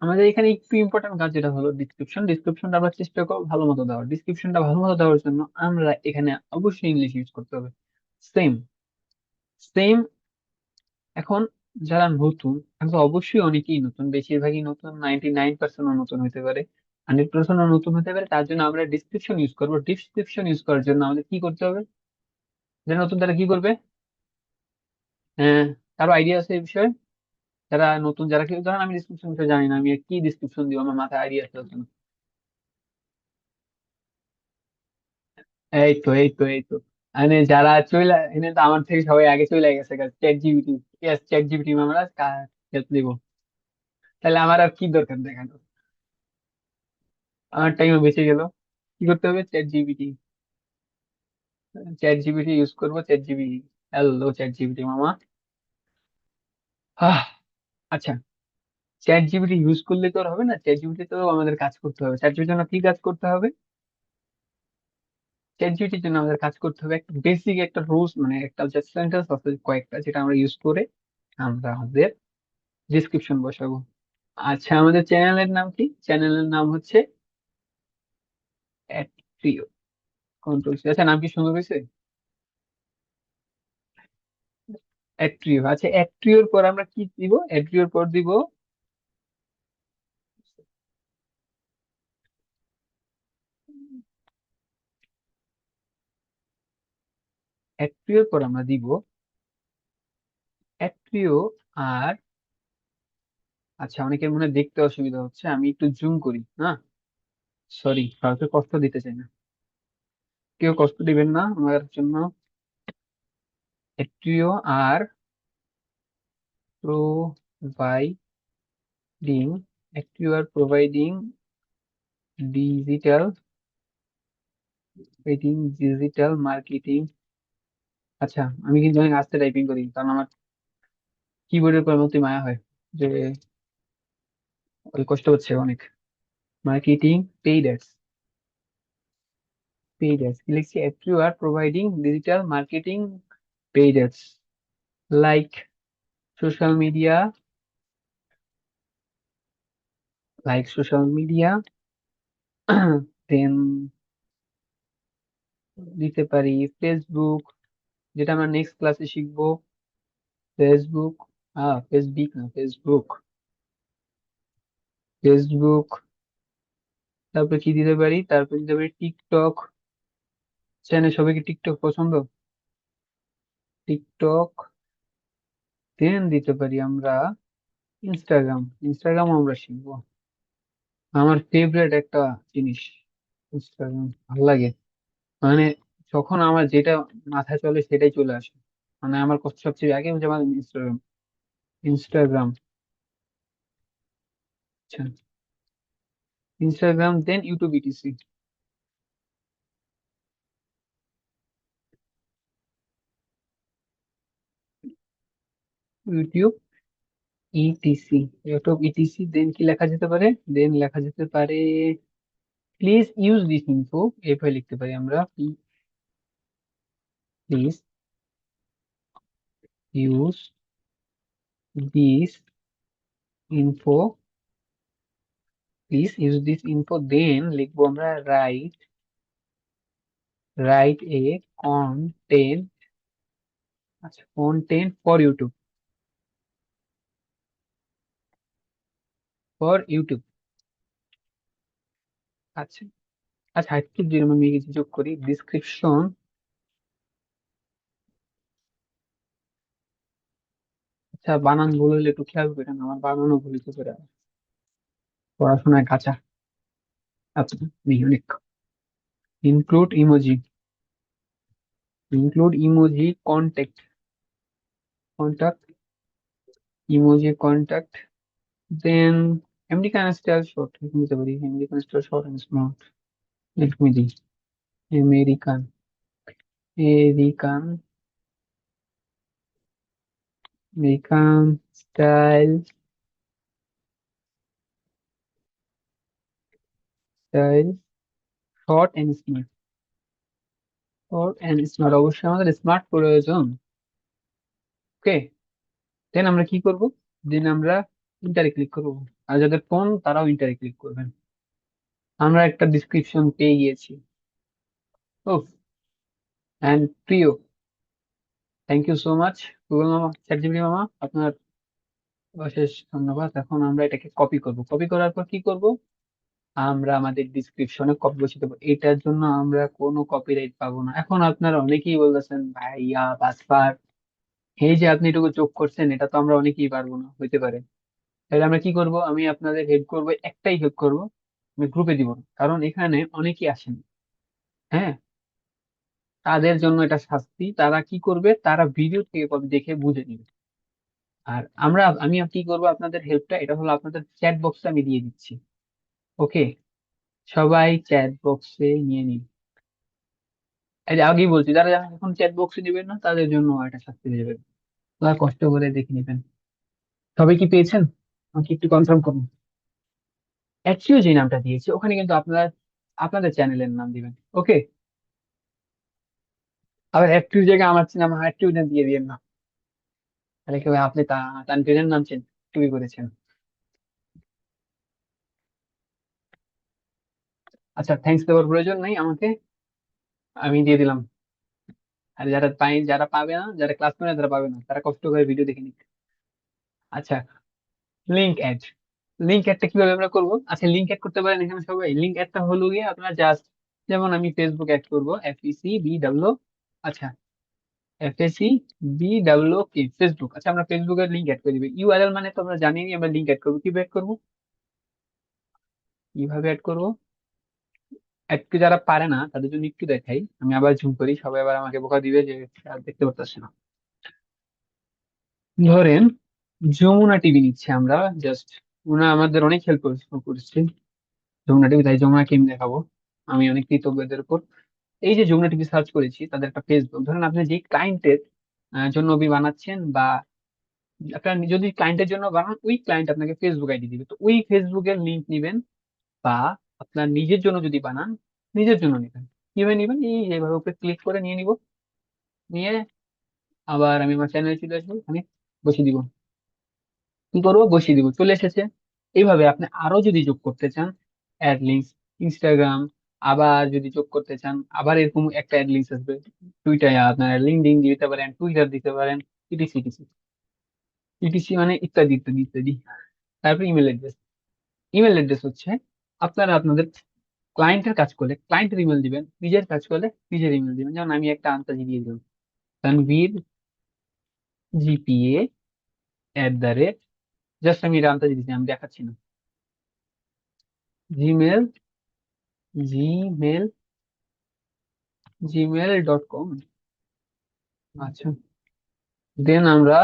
আমাদের এখানে একটু ইম্পর্টেন্ট কাজ যেটা হলো ডিসক্রিপশনটা আমরা চেষ্টা করবো ভালো মতো দেওয়ার। ডিসক্রিপশনটা ভালো মতো দেওয়ার জন্য আমরা এখানে অবশ্যই ইংলিশ ইউজ করতে হবে। Same same. এখন যারা নতুন, এখন তো অবশ্যই অনেকেই নতুন, বেশিরভাগই নতুন, 99% নতুন হতে পারে, 100% নতুন হতে পারে। তার জন্য আমরা ডিসক্রিপশন ইউজ করবো। ডিসক্রিপশন ইউজ করার জন্য আমাদের কি করতে হবে? যারা নতুন তারা কি করবে? হ্যাঁ, কারো আইডিয়া আছে এই বিষয়ে? যারা নতুন, যারা কেউ, ধরেন আমি ডিসক্রিপশন বিষয়ে জানি না, আমি কি ডিসক্রিপশন দিব, আমার মাথায় আইডিয়া আছে না। এই তো মানে যারা চলে এনে তো আমার থেকে সবাই আগে চলে গেছে, chat GPT. Yes, chat GPT আমরা হেল্প নিবো। তাহলে আমার আর কি দরকার দেখানো, আমার টাইমও বেঁচে গেল। কি করতে হবে? ChatGPT. ChatGPT use করবো, ChatGPT. Hello chat GPT মামা। আহ, আচ্ছা, চ্যাট জিপিটি ইউজ করলে তো আর হবে না, চ্যাট জিপিটি তো আমাদের কাজ করতে হবে। চ্যাট জিপিটির জন্য কি কাজ করতে হবে? চ্যাট জিপিটির জন্য আমাদের কাজ করতে হবে একটা বেসিক একটা রুলস, মানে একটা জাস্ট সেন্টেন্স আছে কয়েকটা, যেটা আমরা ইউজ করে আমরা আমাদের ডিসক্রিপশন বসাবো। আচ্ছা, আমাদের চ্যানেলের নাম কি? চ্যানেলের নাম হচ্ছে অ্যাট্রিও। কন্ট্রোল, আচ্ছা নাম কি সুন্দর হয়েছে, অ্যাট্রিও। আচ্ছা, অ্যাট্রিওর পর আমরা কি দিব? অ্যাট্রিওর পর দিব, অ্যাট্রিওর পর আমরা দিব অ্যাট্রিও। আর আচ্ছা, অনেকের মনে হয় দেখতে অসুবিধা হচ্ছে, আমি একটু জুম করি না। সরি, কাউকে কষ্ট দিতে চাই না, কেউ কষ্ট দিবেন না আমার জন্য। Atrio are providing, atrio R providing digital, digital marketing. আচ্ছা, আমি কিন্তু অনেক আস্তে টাইপিং করি, কারণ আমার কিবোর্ডের প্রতি মায়া হয়, যে ওই কষ্ট হচ্ছে অনেক। মার্কেটিং পেইড অ্যাডস, কি লিখছি? App you are providing digital marketing paid ads, like social media, like social media. Then দিতে পারি ফেসবুক, যেটা আমরা নেক্সট ক্লাসে শিখবো। ফেসবুক, ফেসবিক না, ফেসবুক, ফেসবুক। তারপরে কি দিতে পারি? তারপর দিতে পারি টিকটক। চ্যানেল, সবাইকে টিকটক পছন্দ, টিকটক। দেন দিতে পারি আমরা ইনস্টাগ্রাম, ইনস্টাগ্রামও আমরা শিখবো। আমার ফেভারিট একটা জিনিস ইনস্টাগ্রাম, ভালো লাগে। মানে যখন আমার যেটা মাথায় চলে সেটাই চলে আসে, মানে আমার কষ্ট সবচেয়ে আগে হচ্ছে আমার ইনস্টাগ্রাম। ইনস্টাগ্রাম, আচ্ছা, Instagram then YouTube etc. YouTube etc, YouTube etc. Then কি লেখা যেতে পারে? দেন লেখা যেতে পারে প্লিজ ইউজ দিস ইনফো, এভাবে লিখতে পারি আমরা। Please use this info, please use this info. Then লিখবো আমরা রাইট, এ কন্টেন্ট, আচ্ছা content for YouTube, for YouTube. আচ্ছা আচ্ছা, একটু যেরকম আমি কিছু যোগ করি ডিসক্রিপশন। আচ্ছা, বানান ভুল হলে একটু খেয়াল করেন, আমার বানানো ভুল হতে পারে। পড়াশোনায় কাঁচা। আচ্ছা, unique. Include emoji. Include emoji contact. Contact. Emoji contact. Then American style short নিতে পারি, American style short and smart. Let me the. American. American. American style. Style short and smart. Short and smart, অবশ্যই আমাদের smart প্রয়োজন। ওকে। দেন আমরা কি করব? দেন আমরা ইন্টারে ক্লিক করব। আর যাদের ফোন তারাও ইন্টারে ক্লিক করবেন। আমরা একটা ডিসক্রিপশন পেয়ে গিয়েছি। ও, এন্ড প্রিয়, thank you so much Google মামা, চ্যাট জিপিটি মামা, আপনার অশেষ ধন্যবাদ। এখন আমরা এটাকে কপি করব। কপি করার পর কি করব? আমরা আমাদের ডিসক্রিপশনে কপি বসিয়ে দেবো। এটার জন্য আমরা কোনো কপিরাইট পাবো না। এখন আপনারা অনেকেই বলতেছেন ভাইয়া বাসপার, এই যে আপনি এটুকু যোগ করছেন, এটা তো আমরা অনেকেই পারবো না, হইতে পারে। তাহলে আমরা কি করব? আমি আপনাদের হেল্প করব, একটাই হেল্প করব, আমি গ্রুপে দিব না, কারণ এখানে অনেকেই আসেন। হ্যাঁ, তাদের জন্য এটা শাস্তি। তারা কি করবে? তারা ভিডিও থেকে কপি দেখে বুঝে নিবে। আর আমি কি করব? আপনাদের হেল্পটা এটা হলো আপনাদের চ্যাট বক্সে আমি দিয়ে দিচ্ছি। ওকে, সবাই চ্যাট বক্সে নিয়ে নিন। এই যে আগেই বলছি, যারা যারা এখন চ্যাট বক্সে দিবেন না তাদের জন্য একটা শাস্তি দেবে। তারা কষ্ট করে দেখে নেবেন। সবাই কি পেয়েছেন? আমাকে একটু কনফার্ম করুন। অ্যাকচুয়ালি যে নামটা দিয়েছি ওখানে কিন্তু আপনারা আপনাদের চ্যানেলের নাম দিবেন। ওকে। আবার অ্যাক্টিভ জায়গায় আমার নাম অ্যাক্টিভ দিয়ে দিবেন না। তাহলে কি হবে? আপনি তানভীরের নাম চেঞ্জ টুই করেছেন। আচ্ছা, থ্যাঙ্কস দেওয়ার প্রয়োজন নাই আমাকে, আমি দিয়ে দিলাম। আর যারা পাবে না, যারা ক্লাস করে না, তারা পাবে না, তারা কষ্ট করে ভিডিও দেখে নিক। আচ্ছা, লিঙ্ক অ্যাড। লিঙ্ক অ্যাডটা কিভাবে আমরা করবো? আচ্ছা, লিঙ্ক অ্যাড করতে পারেন এখানে সবাই। লিঙ্ক অ্যাডটা হলো গিয়ে আপনার জাস্ট, যেমন আমি ফেসবুক অ্যাড করবো, FECBW। আচ্ছা, FACBW ফেসবুক। আচ্ছা, আমরা ফেসবুকের লিঙ্ক অ্যাড করে দিবি। ইউআরএল মানে তো আমরা জানি আমরা লিঙ্ক অ্যাড করবো, কিভাবে অ্যাড করবো? কিভাবে অ্যাড করবো? একটু যারা পারে না তাদের জন্য একটু দেখাই, আমি আবার জুম করি, সবাই আবার আমাকে বোকা দিবে যে আর দেখতে পারতেছে না। ধরেন যমুনা টিভি নিচ্ছে আমরা, জাস্ট ওনা আমাদের অনেক হেল্প করছে। যমুনা টিভি, তাই যমুনা টিভি দেখাবো। আমি অনেক কৃতজ্ঞ এদের উপর। এই যে যমুনা টিভি সার্চ করেছি, তাদের একটা ফেসবুক, ধরেন আপনি যে ক্লায়েন্টের জন্য বানাচ্ছেন, বা আপনার যদি ক্লায়েন্টের জন্য বানান, ওই ক্লায়েন্ট আপনাকে ফেসবুক আইডি দিবে, তো ওই ফেসবুকের লিংক নিবেন। বা আপনার নিজের জন্য যদি বানান, নিজের জন্য নিবেন। কিভাবে নিবেন? এই এইভাবে উপরে ক্লিক করে নিয়ে নিব। নিয়ে আবার আমি আমার চ্যানেলে চলে আসবো, আমি বসিয়ে দিব। কি করবো? বসিয়ে দিব, চলে এসেছে। এইভাবে আপনি আরো যদি যোগ করতে চান অ্যাড লিঙ্কস, ইনস্টাগ্রাম, আবার যদি যোগ করতে চান আবার এরকম একটা অ্যাড লিঙ্কস আসবে। টুইটার আপনার লিঙ্কডইন দিতে পারেন, টুইটার দিতে পারেন, ইটিসি ইটিসি। ইটিসি মানে ইত্যাদি ইত্যাদি ইত্যাদি। তারপর ইমেল অ্যাড্রেস। ইমেল অ্যাড্রেস হচ্ছে আপনারা আপনাদের ক্লায়েন্টের কাজ করলে ক্লায়েন্টের ইমেল দিবেন, নিজের কাজ করলে নিজের ইমেল দিবেন। যেমন আমি একটা আনতাজি দিয়ে দিলাম, তানভীর GPA@, জাস্ট আমি এটা আনতাজি দিচ্ছি, আমি দেখাচ্ছি না। Gmail, Gmail, gmail.com। আচ্ছা, দেন আমরা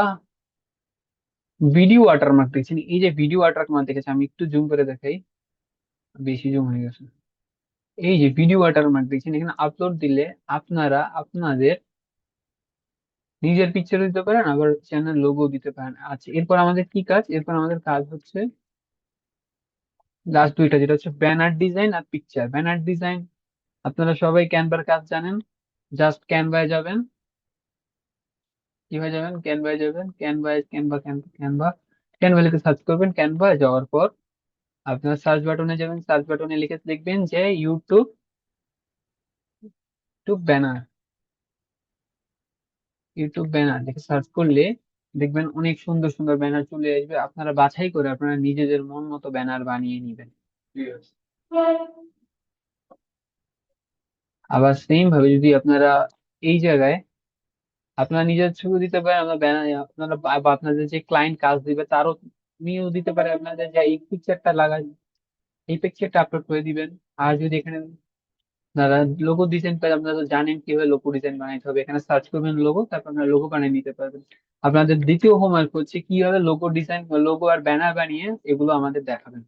ভিডিও ওয়াটারমার্ক দেখছি। এই যে ভিডিও ওয়াটারমার্ক দেখেছি, আমি একটু জুম করে দেখাই, বেশি জুম হয়ে গেছে। এই যে ভিডিও ওয়াটারমার্ক দেখছেন, এখানে আপলোড দিলে আপনারা আপনাদের নিজের পিকচার দিতে পারেন, আবার চ্যানেল লোগো দিতে পারেন। আচ্ছা, এরপর আমাদের কি কাজ? এরপর আমাদের কাজ হচ্ছে লাস্ট দুইটা, যেটা হচ্ছে ব্যানার ডিজাইন আর পিকচার। ব্যানার ডিজাইন আপনারা সবাই ক্যানভার কাজ জানেন। জাস্ট ক্যানভায় যাবেন। কিভাবে যাবেন? ক্যানভায় যাবেন, ক্যানভায়, ক্যানভা ক্যানভা ক্যানভা, ক্যানভা লিখে সার্চ করবেন। ক্যানভায় যাওয়ার পর আপনার সার্চ বাটনে যাবেন, সার্চ বাটনে লিখে লিখবেন যে YouTube, YouTube banner. YouTube banner লিখে সার্চ করলে দেখবেন অনেক সুন্দর সুন্দর ব্যানার চলে আসবে। আপনারা বাছাই করে আপনারা নিজেদের মন মতো ব্যানার বানিয়ে নিবেন। আবার সেম ভাবে যদি আপনারা এই জায়গায় আপনারা নিজের ছবি দিতে পারেন, আপনার ব্যানার আপনারা বা আপনাদের যে ক্লায়েন্ট কাজ দিবে তারও নিয়েও দিতে পারে, আপনাদের যে এই পিকচারটা লাগাই এই পিকচারটা আপলোড করে দিবেন। আর যদি এখানে আপনারা লোগো ডিজাইন পারেন, আপনারা তো জানেন কিভাবে লোগো ডিজাইন বানাইতে হবে, এখানে সার্চ করবেন লোগো, তারপর আপনারা লোগো বানিয়ে নিতে পারবেন। আপনাদের দ্বিতীয় হোমওয়ার্ক হচ্ছে কিভাবে লোগো ডিজাইন, লোগো আর ব্যানার বানিয়ে এগুলো আমাদের দেখাবেন।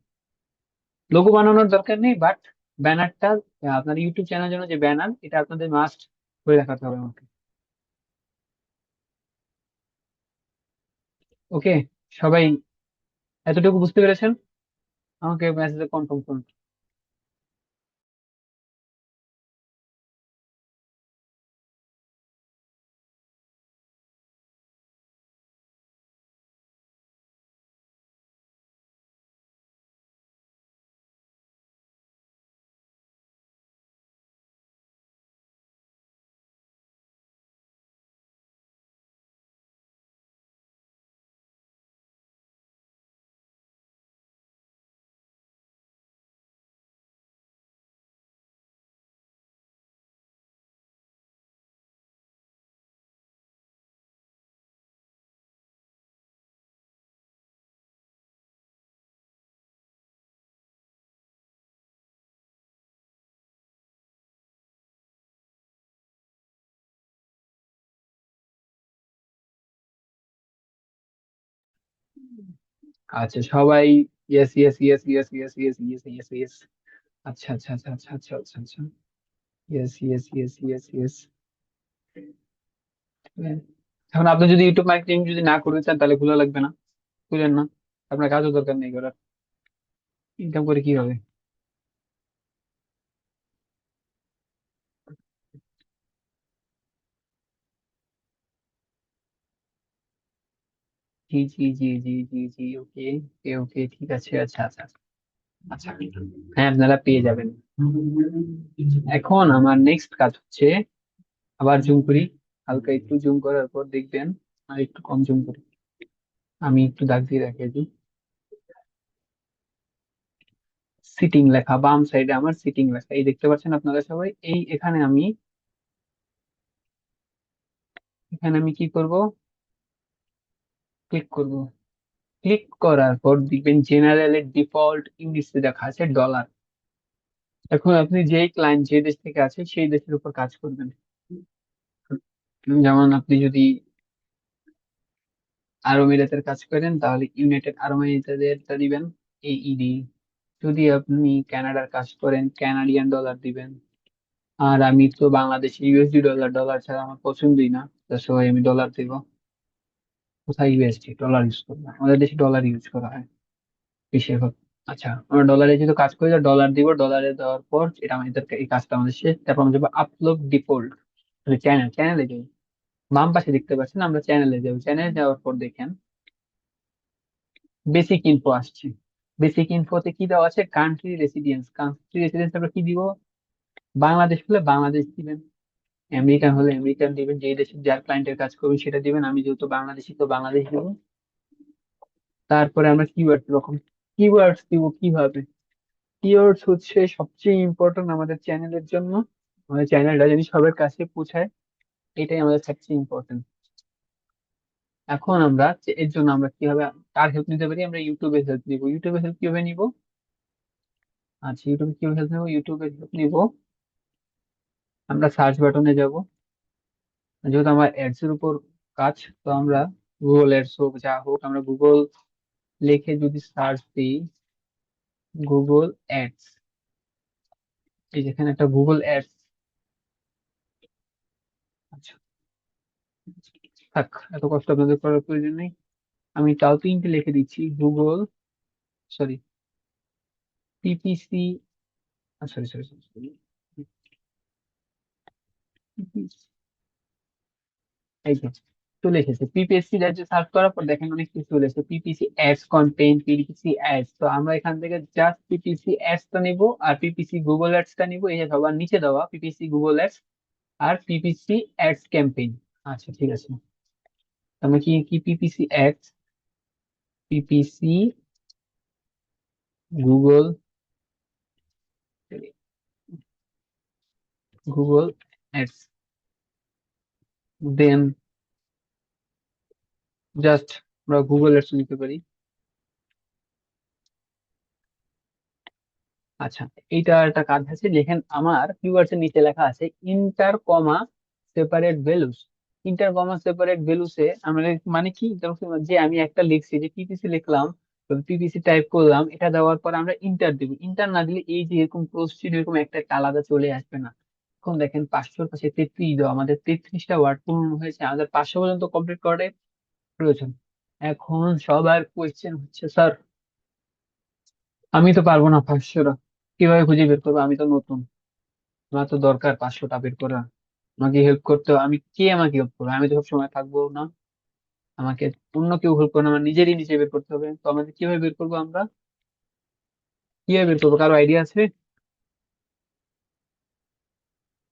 লোগো বানানোর দরকার নেই, বাট ব্যানারটা আপনার ইউটিউব চ্যানেলের জন্য যে ব্যানার, এটা আপনাদের মাস্ট করে দেখাতে হবে আমাকে। ওকে, সবাই এতটুকু বুঝতে পেরেছেন? আমাকে মেসেজে কনফার্ম করুন। আচ্ছা সবাই, yes yes yes yes yes yes yes yes yes. আচ্ছা আচ্ছা আচ্ছা আচ্ছা আচ্ছা আচ্ছা আচ্ছা, yes yes yes yes yes. এখন আপনি যদি ইউটিউব মার্কেটিং যদি না করতে চান তাহলে খোলা লাগবে না, খুলেন না, আপনার কাজও দরকার নেই করার, ইনকাম করে কি হবে? জি জি জি জি জি জি, ওকে ওকে ওকে, ঠিক আছে, আচ্ছা আচ্ছা আচ্ছা আচ্ছা। হ্যাঁ আপনারা পেয়ে যাবেন। এখন আমার নেক্সট কাজ হচ্ছে, আবার জুম করি, হালকা একটু জুম করার পর দেখবেন, আর একটু কম জুম করি, আমি একটু দাগ দিয়ে রাখি দিই। সিটিং লেখা বাম সাইডে আমার সিটিং লেখা, এই দেখতে পাচ্ছেন আপনারা সবাই, এই এখানে আমি কি করব, ক্লিক করব। ক্লিক করার পর দেখবেন জেনারেলের ডিফল্ট ইংলিশে দেখা আছে ডলার। এখন আপনি যেই ক্লায়েন্ট যে দেশ থেকে আছে সেই দেশের উপর কাজ করবেন। যেমন আপনি যদি আরব আমিরাতের কাজ করেন তাহলে ইউনাইটেড আরব আমিরাতের দিবেন AED। যদি আপনি কানাডার কাজ করেন কানাডিয়ান ডলার দিবেন। আর আমি তো বাংলাদেশি USD ডলার, ডলার ছাড়া আমার পছন্দই না, তো সবাই আমি ডলার দিব। কোথায় USD ডলার ইউজ করবো, আমাদের দেশে ডলার ইউজ করা হয় বেশিরভাগ। আচ্ছা আমরা ডলারে যেহেতু কাজ করি, ডলার দিব, ডলারে দেওয়ার পর এটা আমাদের এই কাজটা আমাদের শেষ। তারপর আমরা যাবো আপলোড ডিফল্ট, চ্যানেলে যাই, বাম পাশে দেখতে পাচ্ছেন, আমরা চ্যানেলে যাবো, চ্যানেলে যাওয়ার পর দেখেন বেসিক ইনফো আসছে। বেসিক ইনফোতে কি দেওয়া আছে, কান্ট্রি রেসিডেন্স আমরা কি দিব, বাংলাদেশ হলে বাংলাদেশ দিবেন, আমেরিকান হলে আমেরিকান দিবেন, যে দেশে যার ক্লায়েন্টের কাজ করবেন সেটা দিবেন, আমি যেহেতু বাংলাদেশি তো বাংলাদেশ দিব। তারপরে আমরা কিওয়ার্ড রকম, কিওয়ার্ডস দিব কিভাবে, কিওয়ার্ডস হচ্ছে সবচেয়ে ইম্পর্টেন্ট আমাদের চ্যানেলের জন্য, আমাদের চ্যানেলটা যদি সবার কাছে পৌঁছায়, এটাই আমাদের সবচেয়ে ইম্পর্টেন্ট। এখন আমরা এর জন্য আমরা কিভাবে কার হেল্প নিতে পারি, আমরা ইউটিউবের হেল্প নিব। ইউটিউবের হেল্প কিভাবে নিব, আচ্ছা ইউটিউবে কিভাবে হেল্প নিব, ইউটিউবের হেল্প নিব, আমরা সার্চ বাটনে যাব, যেহেতু আমার অ্যাডস এর উপর কাজ, তো আমরা গুগল অ্যাডস হোক যা হোক, আমরা গুগল লিখে যদি সার্চ দিই, গুগল অ্যাডস, এই যেখানে একটা গুগল অ্যাডস, আচ্ছা থাক, এত কষ্ট আপনাদের করার প্রয়োজন নেই, আমি তাও তিনটে লিখে দিচ্ছি, Google, sorry, PPC, sorry sorry sorry, এই যে চলে এসেছে PPSC সার্চ করার পর দেখেন অনেক কিছু চলে এসেছে, PPC ads content, PPC ads, তো আমরা এখান থেকে জাস্ট PPC অ্যাডস টা নিব, আর PPC গুগল অ্যাডস টা নিব, এই যে সবার নিচে দেওয়া PPC গুগল অ্যাডস আর PPC অ্যাডস ক্যাম্পেইন। আচ্ছা ঠিক আছে, আমরা কি কি PPC ads, PPC Google Google ads, then just আমরা গুগল অ্যাডস লিখতে পারি। আচ্ছা, এইটা একটা কাজ আছে, দেখেন আমার কিওয়ার্ডস এর নিচে লেখা আছে ইন্টার কমা সেপারেট ভ্যালুস। ইন্টার কমা সেপারেট ভ্যালুস এ আমরা মানে কি, যে আমি একটা লিখছি, যে পিপিসি লিখলাম, পিপিসি টাইপ করলাম, এটা দেওয়ার পর আমরা ইন্টার দিব। ইন্টার না দিলে এই যে এরকম প্রশ্ন এরকম একটা একটা আলাদা চলে আসবে না। এখন দেখেন 500-র পাশে 33 দাও, আমাদের 33টা ওয়ার্ড পূর্ণ হয়েছে, আমাদের 500 পর্যন্ত কমপ্লিট করার প্রয়োজন। এখন সবার কোয়েশ্চেন হচ্ছে, স্যার আমি তো পারবো না 500টা, কিভাবে খুঁজে বের করবো? আমি তো নতুন, আমার তো দরকার 500টা বের করা, আমাকে হেল্প করতে হবে। আমি, কে আমাকে হেল্প করবে? আমি তো সব সময় থাকবো না, আমাকে অন্য কেউ হেল্প করবে না, আমার নিজেরই নিজে বের করতে হবে। তো আমাদের কিভাবে বের করবো আমরা? কিভাবে বের করবো, কারো আইডিয়া আছে?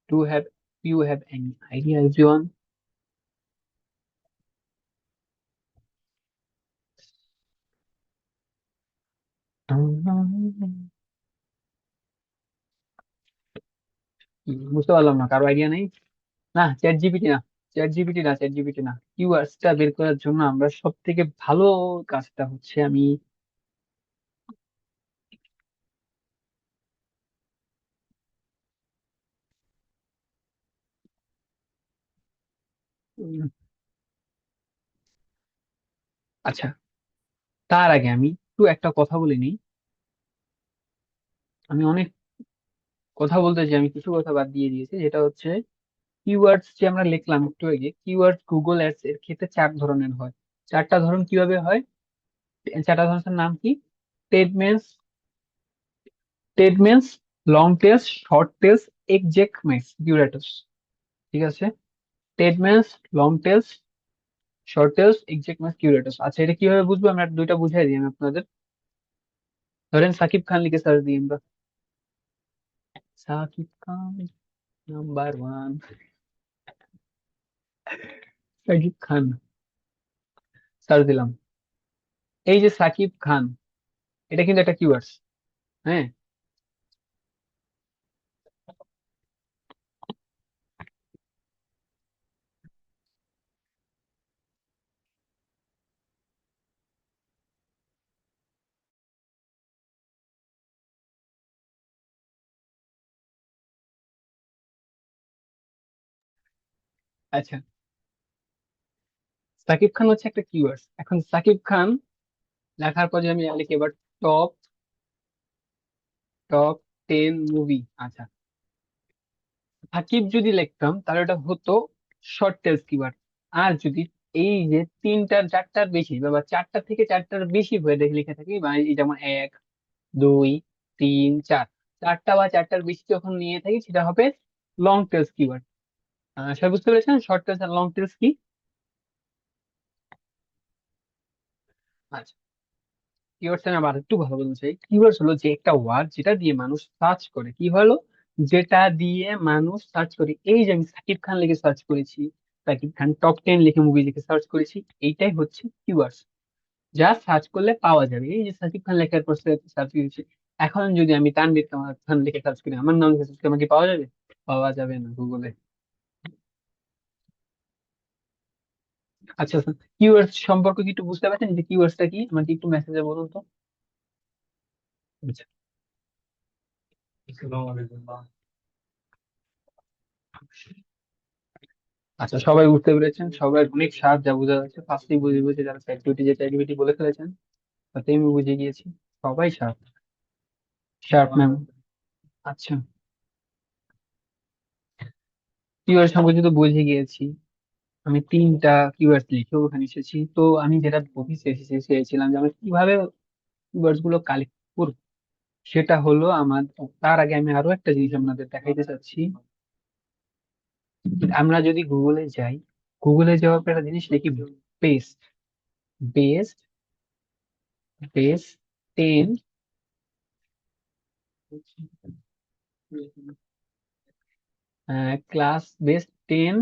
To have you have any idea everyone? বুঝতে পারলাম না, কারো আইডিয়া নেই? না, চ্যাট জিপিটি না, চ্যাট জিপিটি না। কিওয়ার্ডসটা বের করার জন্য আমরা সব থেকে ভালো কাজটা হচ্ছে, আমি উম, আচ্ছা, তার আগে আমি একটু একটা কথা বলে নিই। আমি অনেক কথা বলতে চাই, আমি কিছু কথা বাদ দিয়ে দিয়েছি, যেটা হচ্ছে কিওয়ার্ডস যে আমরা লিখলাম একটু আগে, কিওয়ার্ড গুগল অ্যাডস এর ক্ষেত্রে 4 ধরনের হয়। 4টা ধরন কিভাবে হয়? 4টা ধরনের নাম কি? Statements, statements, long tails, short tails, exact match curators. ঠিক আছে? Statements, long tails, short tails, exact match curators. আচ্ছা, এটা কিভাবে বুঝবো? আমরা দুইটা বুঝাই দিই আমি আপনাদের। ধরেন সাকিব খান লিখে সার্চ দিই আমরা, সাকিব খান নাম্বার 1, সাকিব খান সার্চ দিলাম। এই যে সাকিব খান, এটা কিন্তু একটা কিওয়ার্ডস। হ্যাঁ। আচ্ছা, সাকিব খান হচ্ছে একটা কিওয়ার্ড। এখন সাকিব খান লেখার পর যে আমি লিখি এবার টপ, টপ 10 মুভি। আচ্ছা, সাকিব যদি লিখতাম তাহলে এটা হতো শর্ট টেলস কিওয়ার্ড। আর যদি এই যে 3টার 4টার বেশি বা 4টা থেকে 4টার বেশি হয়ে দেখে লিখে থাকি, মানে এই যেমন 1, 2, 3, 4, 4টা বা 4টার বেশি যখন নিয়ে থাকি, সেটা হবে লং টেলস কিওয়ার্ড। সবাই বুঝতে পেরেছেন শর্ট টেলস আর লং টেলস কি? আচ্ছা, কিওয়ার্ডস আমি আবার একটু ভালো বলতে চাই। কিওয়ার্ডস হলো যে একটা ওয়ার্ড যেটা দিয়ে মানুষ সার্চ করে। কি হলো? যেটা দিয়ে মানুষ সার্চ করে। এই যে আমি সাকিব খান লিখে সার্চ করেছি, সাকিব খান টপ 10 লিখে মুভি লিখে সার্চ করেছি, এইটাই হচ্ছে কিওয়ার্ডস, যা সার্চ করলে পাওয়া যাবে। এই যে সাকিব খান লেখার পর সার্চ করেছি, এখন যদি আমি তানভীর কামাল খান লিখে সার্চ করি, আমার নাম লিখে সার্চ করি, আমাকে পাওয়া যাবে? পাওয়া যাবে না গুগলে। আচ্ছা, কিওয়ার্ডস সম্পর্কে কি একটু বুঝতে পারছেন যে কিওয়ার্ডসটা কি? আমাকে একটু মেসেজে বলুন তো। আচ্ছা, আচ্ছা, সবাই বুঝতে পেরেছেন, সবাই অনেক সার যা বোঝা যাচ্ছে, ফার্স্টেই বুঝে বুঝে যারা চ্যাট যে চ্যাট বলে ফেলেছেন, তাতে আমি বুঝে গিয়েছি। সবাই শার্প, শার্প ম্যাম। আচ্ছা, কিওয়ার্ড সম্পর্কে তো বুঝে গিয়েছি। আমি 3টা কিওয়ার্ড লিখে ওখানে এসেছি। তো আমি যেটা অফিসে এসেছি চেয়েছিলাম যে আমি কিভাবে কিওয়ার্ড গুলো কালেক্ট করবো, সেটা হলো আমার। তার আগে আমি আরো একটা জিনিস আপনাদের দেখাইতে চাচ্ছি। আমরা যদি গুগলে যাই, গুগলে যাওয়ার পর একটা জিনিস লিখি, best, best, best 10, class best 10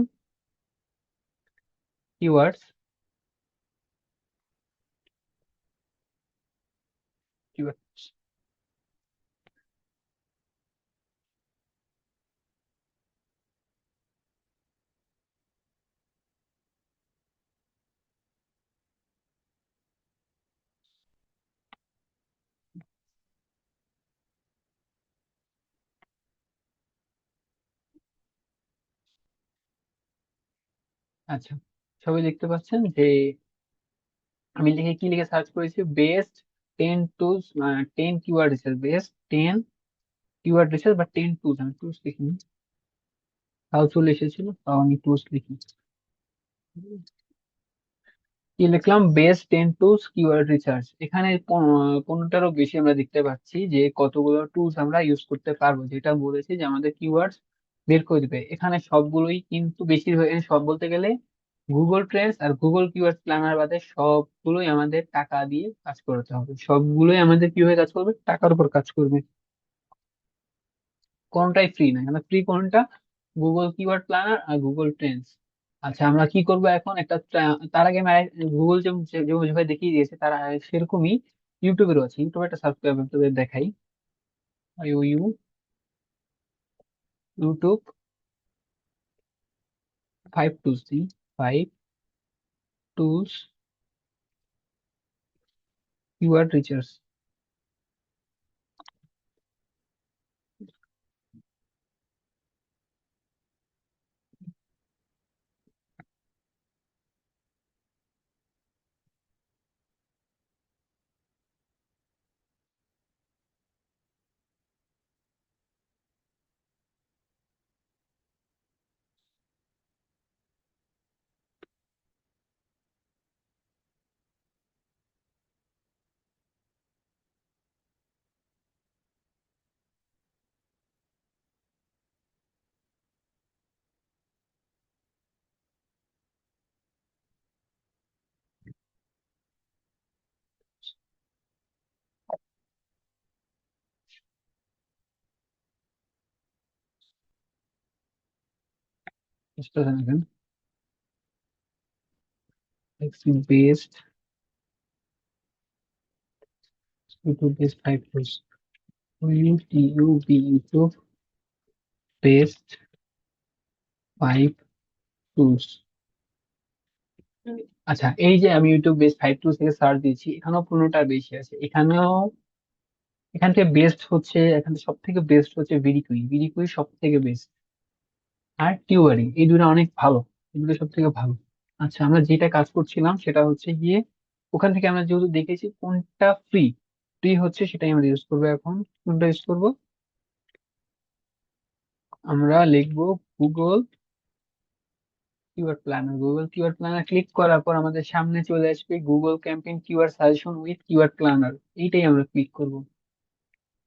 keywords, keywords. আচ্ছা, সবাই দেখতে পাচ্ছেন যে আমি লিখে কি লিখে সার্চ করেছি, best 10 tools, 10 keyword research, best 10 keyword research বা 10 টুলস, আমি টুলস লিখিনি, তাও চলে এসেছিল, তাও আমি টুলস লিখি। কি লিখলাম, বেস্ট 10 টুলস কিওয়ার্ড রিসার্চ। এখানে 15টারও বেশি আমরা দেখতে পাচ্ছি যে কতগুলো টুলস আমরা ইউজ করতে পারবো, যেটা বলেছি যে আমাদের কিওয়ার্ডস বের করে দিবে। এখানে সবগুলোই কিন্তু বেশিরভাগ, এখানে সব বলতে গেলে গুগল ট্রেন্ডস আর গুগল কিওয়ার্ড প্ল্যানার বাদে সবগুলোই আমাদের টাকা দিয়ে কাজ করতে হবে, সবগুলোই আমাদের কিভাবে কাজ করবে, টাকার উপর কাজ করবে, কোনটাই ফ্রি না। এখানে ফ্রি কোনটা, গুগল কিওয়ার্ড প্ল্যানার আর গুগল ট্রেন্ডস। আচ্ছা, আমরা কি করবো এখন, তার আগে আমি গুগল যেভাবে দেখিয়ে দিয়েছে তারা সেরকমই ইউটিউবেরও আছে। ইউটিউবে একটা সাবস্ক্রাইব আপনাদের দেখাই, YouTube 5 tools, 5 tools keyword research. Best YouTube, best 5 tools, YouTube best 5 tools. আচ্ছা, এই যে আমি ইউটিউব বেস্ট 5 টুলস থেকে সার্চ দিয়েছি, এখানেও 15টার বেশি আছে। এখানেও, এখান থেকে বেস্ট হচ্ছে, এখান থেকে সব থেকে বেস্ট হচ্ছে ভিডিকুই, ভিডিকুই সব থেকে বেস্ট। আর টিউবারিং, এই দুটো অনেক ভালো, এগুলো সব থেকে ভালো। আচ্ছা, আমরা যেটা কাজ করছিলাম সেটা হচ্ছে গিয়ে, ওখান থেকে আমরা যেহেতু দেখেছি কোনটা ফ্রি, ফ্রি হচ্ছে সেটাই আমরা ইউজ করবো। এখন কোনটা ইউজ করব, আমরা লিখবো Google keyword planner. Google keyword planner click করার পর আমাদের সামনে চলে আসবে Google campaign keyword suggestion with keyword planner, এইটাই আমরা ক্লিক করব।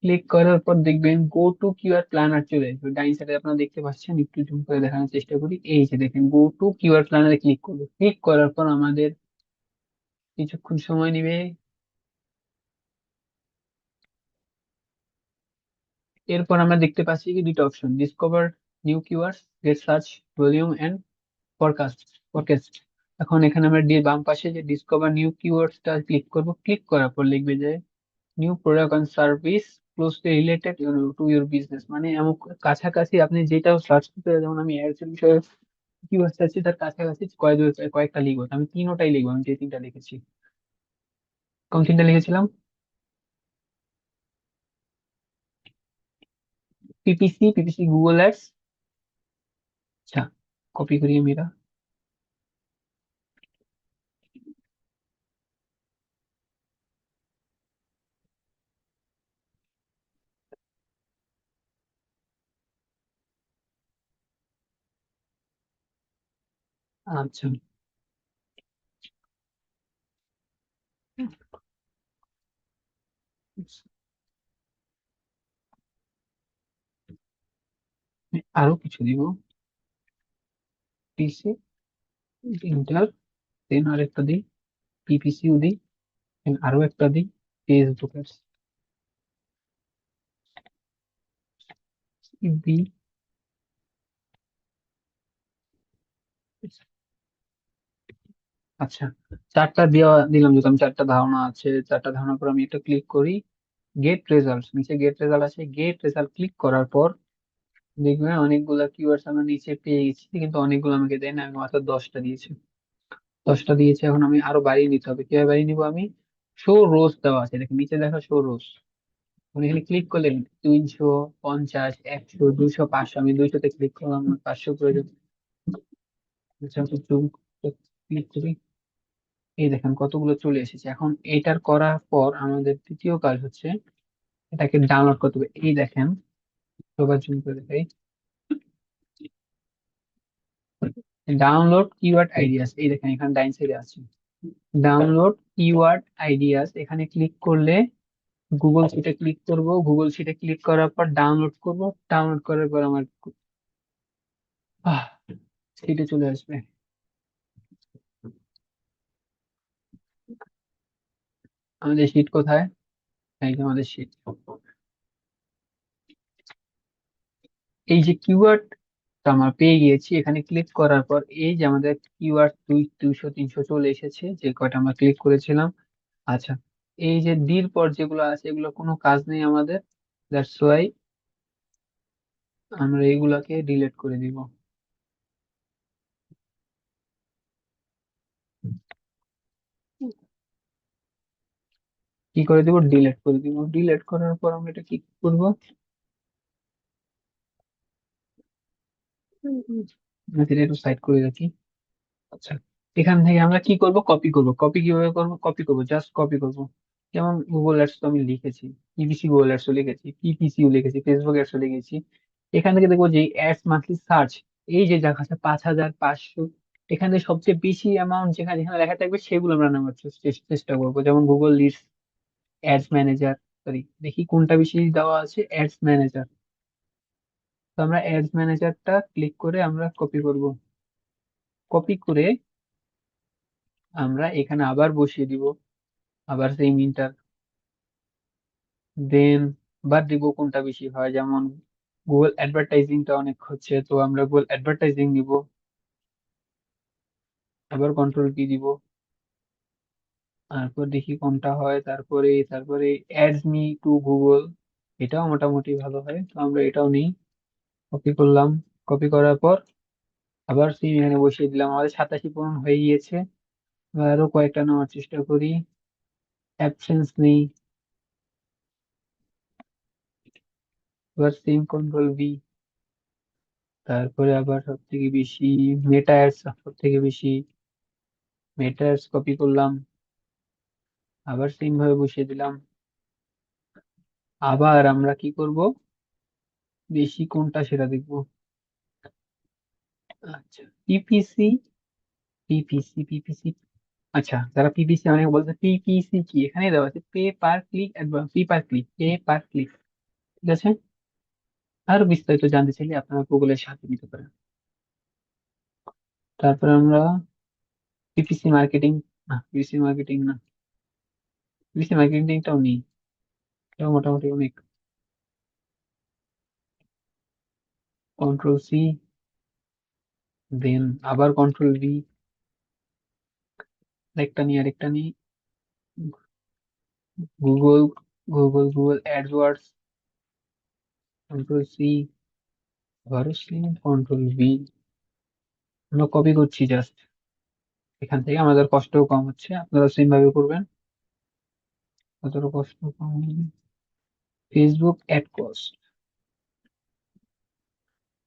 ক্লিক করার পর দেখবেন গো টু কিওয়ার্ড প্ল্যানার চলে আসবে ডাইন সাইডে, আপনারা দেখতে পাচ্ছেন, একটু জুম করে দেখানোর চেষ্টা করি। এই যে দেখেন, গো টু কিওয়ার্ড প্ল্যানারে ক্লিক করবো। ক্লিক করার পর আমাদের কিছুক্ষণ সময় নিবে। এরপর আমরা দেখতে পাচ্ছি কি দুইটা option, discover new keywords, get search volume and forecast forecast. এখন এখানে আমরা বাম পাশে যে ডিসকভার নিউ কিওয়ার্ডসটা ক্লিক করব। ক্লিক করার পর লিখবে যে new product and service closely related to your business, মানে এমন কাছাকাছি আপনি যেটা সার্চ করতে, যেমন আমি অ্যাডস এর বিষয়ে কিওয়ার্ডস আছে তার কাছাকাছি কয়েকটা লিখবো, তো আমি তিনোটাই লিখবো, আমি যে তিনটা লিখেছি। কোন তিনটা লিখেছিলাম, পিপিসি গুগল অ্যাডস। আচ্ছা, কপি করি আমি এটা। আচ্ছা, আরো কিছু দিব, পিসি ইন্টার, দেন আরেকটা দিই, পিপিসিও দিই, দেন আরো একটা দিই, ফেসবুক অ্যাডস, বি। আচ্ছা, চারটা দেওয়া দিলাম, যেহেতু আমি চারটা ধারণা আছে, চারটা ধারণার পর আমি এটা ক্লিক করি, গেট রেজাল্ট, নিচে গেট রেজাল্ট আছে, গেট রেজাল্ট ক্লিক করার পর দেখবেন অনেকগুলা কিওয়ার্ডস আমরা নিচে পেয়ে গেছি, কিন্তু অনেকগুলো আমাকে দেয় না, আমি মাত্র 10টা দিয়েছি। 10টা দিয়েছি, এখন আমি আরো বাড়িয়ে নিতে হবে। কিভাবে বাড়িয়ে নিবো আমি, শো রোজ দেওয়া আছে, দেখেন নিচে দেখা শো রোজ, এখানে ক্লিক করলেন 250, 100, 200, 500, আমি 200তে ক্লিক করলাম, আমার 500 প্রয়োজন। আচ্ছা, জুম ক্লিক করি। এই দেখেন কতগুলো চলে এসেছে। এখন এটার করার পর আমাদের দ্বিতীয় কাজ হচ্ছে এটাকে ডাউনলোড করতে হবে। এই দেখেন, সবার জুম করে দেখাই। ডাউনলোড কিওয়ার্ড আইডিয়াস, এই দেখেন এখানে ডাইন সাইডে আছে ডাউনলোড কিওয়ার্ড আইডিয়াস। এখানে ক্লিক করলে গুগল শিটে ক্লিক করব, গুগল শিটে ক্লিক করার পর ডাউনলোড করব, ডাউনলোড করার পর আমার শিটে চলে আসবে। আমাদের শিট কোথায়? এই যে আমাদের শিট। এই যে কিওয়ার্ড আমরা পেয়ে গিয়েছি, এখানে ক্লিক করার পর এই যে আমাদের কিওয়ার্ড 200 300 চলে এসেছে, যে কয়টা আমরা ক্লিক করেছিলাম। আচ্ছা, এই যে ডির পর যেগুলো আছে এগুলো কোনো কাজ নেই আমাদের, দ্যাটস ওয়াই আমরা এইগুলাকে ডিলিট করে দিব। কি করে দিব? ডিলিট করে দিব। ডিলিট করার পর আমরা এটা কি করব? এটা একটু সাইড করে রাখি। আচ্ছা, এখান থেকে আমরা কি করব? কপি করব। কপি কিভাবে করব? কপি করব, জাস্ট কপি করব। যেমন গুগল অ্যাডস তো আমি লিখেছি, পিপিসি গুগল অ্যাডসও লিখেছি, পিপিসিও লিখেছি, ফেসবুক অ্যাডসও লিখেছি। এখান থেকে দেখবো যে অ্যাডস মান্থলি সার্চ, এই যে দেখা যাচ্ছে 5,500, এখানে সবচেয়ে বেশি অ্যামাউন্ট যেখানে যেখানে লেখা থাকবে সেগুলো আমরা নেওয়ার চেষ্টা করবো। যেমন Google leads, ads manager, sorry দেখি কোনটা বেশি দেওয়া আছে, অ্যাডস ম্যানেজার। তো আমরা অ্যাডস ম্যানেজারটা ক্লিক করে আমরা কপি করব। কপি করে আমরা এখানে আবার বসিয়ে দিব, আবার সেই মিনটার। দেন আবার দিব কোনটা বেশি হয়, যেমন গুগল অ্যাডভার্টাইজিংটা অনেক হচ্ছে, তো আমরা গুগল অ্যাডভার্টাইজিং দিব। আবার কন্ট্রোল কি দিব, তারপর দেখি কোনটা হয়। তারপরে তারপরে অ্যাডস মি টু গুগল, এটাও মোটামুটি ভালো হয়, তো আমরা এটাও নিই। কপি করলাম, কপি করার পর আবার সেই এখানে বসিয়ে দিলাম। আমাদের 87 পূরণ হয়ে গিয়েছে। এবার আরো কয়েকটা নেওয়ার চেষ্টা করি। অ্যাবসেন্স নেই, এবার সেম কন্ট্রোল ভি। তারপরে আবার সব থেকে বেশি মেটা অ্যাডস, সব থেকে বেশি মেটা অ্যাডস কপি করলাম, আবার সেম ভাবে বসিয়ে দিলাম। আবার আমরা কি করব? বেশি কোনটা সেটা দেখবো। আচ্ছা, পিপিসি, পিপিসি। আচ্ছা, যারা পিপিসি অনেক বলছে পিপিসি কি, এখানে দেওয়া আছে pay per click advance, pay per click, pay per click. ঠিক আছে, আরো বিস্তারিত জানতে চাইলে আপনারা গুগলের সাথে নিতে পারেন। তারপর আমরা পিপিসি মার্কেটিং, না পিপিসি মার্কেটিং না, পিপিসি মার্কেটিংটাও নেই, এটাও মোটামুটি অনেক। কন্ট্রোল সি, দেন আবার কন্ট্রোল ভি, আরেকটা নিই, আরেকটা নিই। Google, Google AdWords, control C, আবারও সি, কন্ট্রোল ভি। আমরা কপি করছি জাস্ট, এখান থেকে আমাদের কষ্টও কম হচ্ছে, আপনারা সেম ভাবে করবেন, কতটা কষ্ট কম হবে। ফেসবুক অ্যাড কস্ট,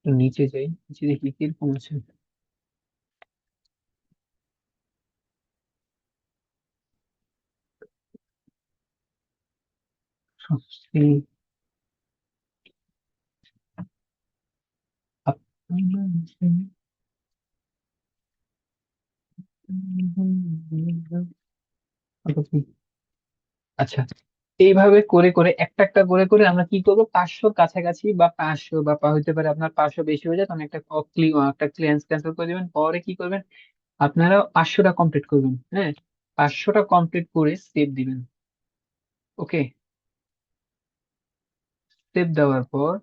নিচে যাই, নিচে দেখি কিরকম আছে। সবচেয়ে আচ্ছা, এইভাবে করে করে একটা একটা করে করে আমরা কি করবো, 500 কাছাকাছি বা 500 বা হইতে পারে আপনার 500 বেশি হয়ে যায়, তখন একটা একটা ক্লিয়ারেন্স ক্যান্সেল করে দিবেন। পরে কি করবেন, আপনারা 500টা কমপ্লিট করবেন। হ্যাঁ, 500টা কমপ্লিট করে সেভ দিবেন। ওকে, সেভ দেওয়ার পর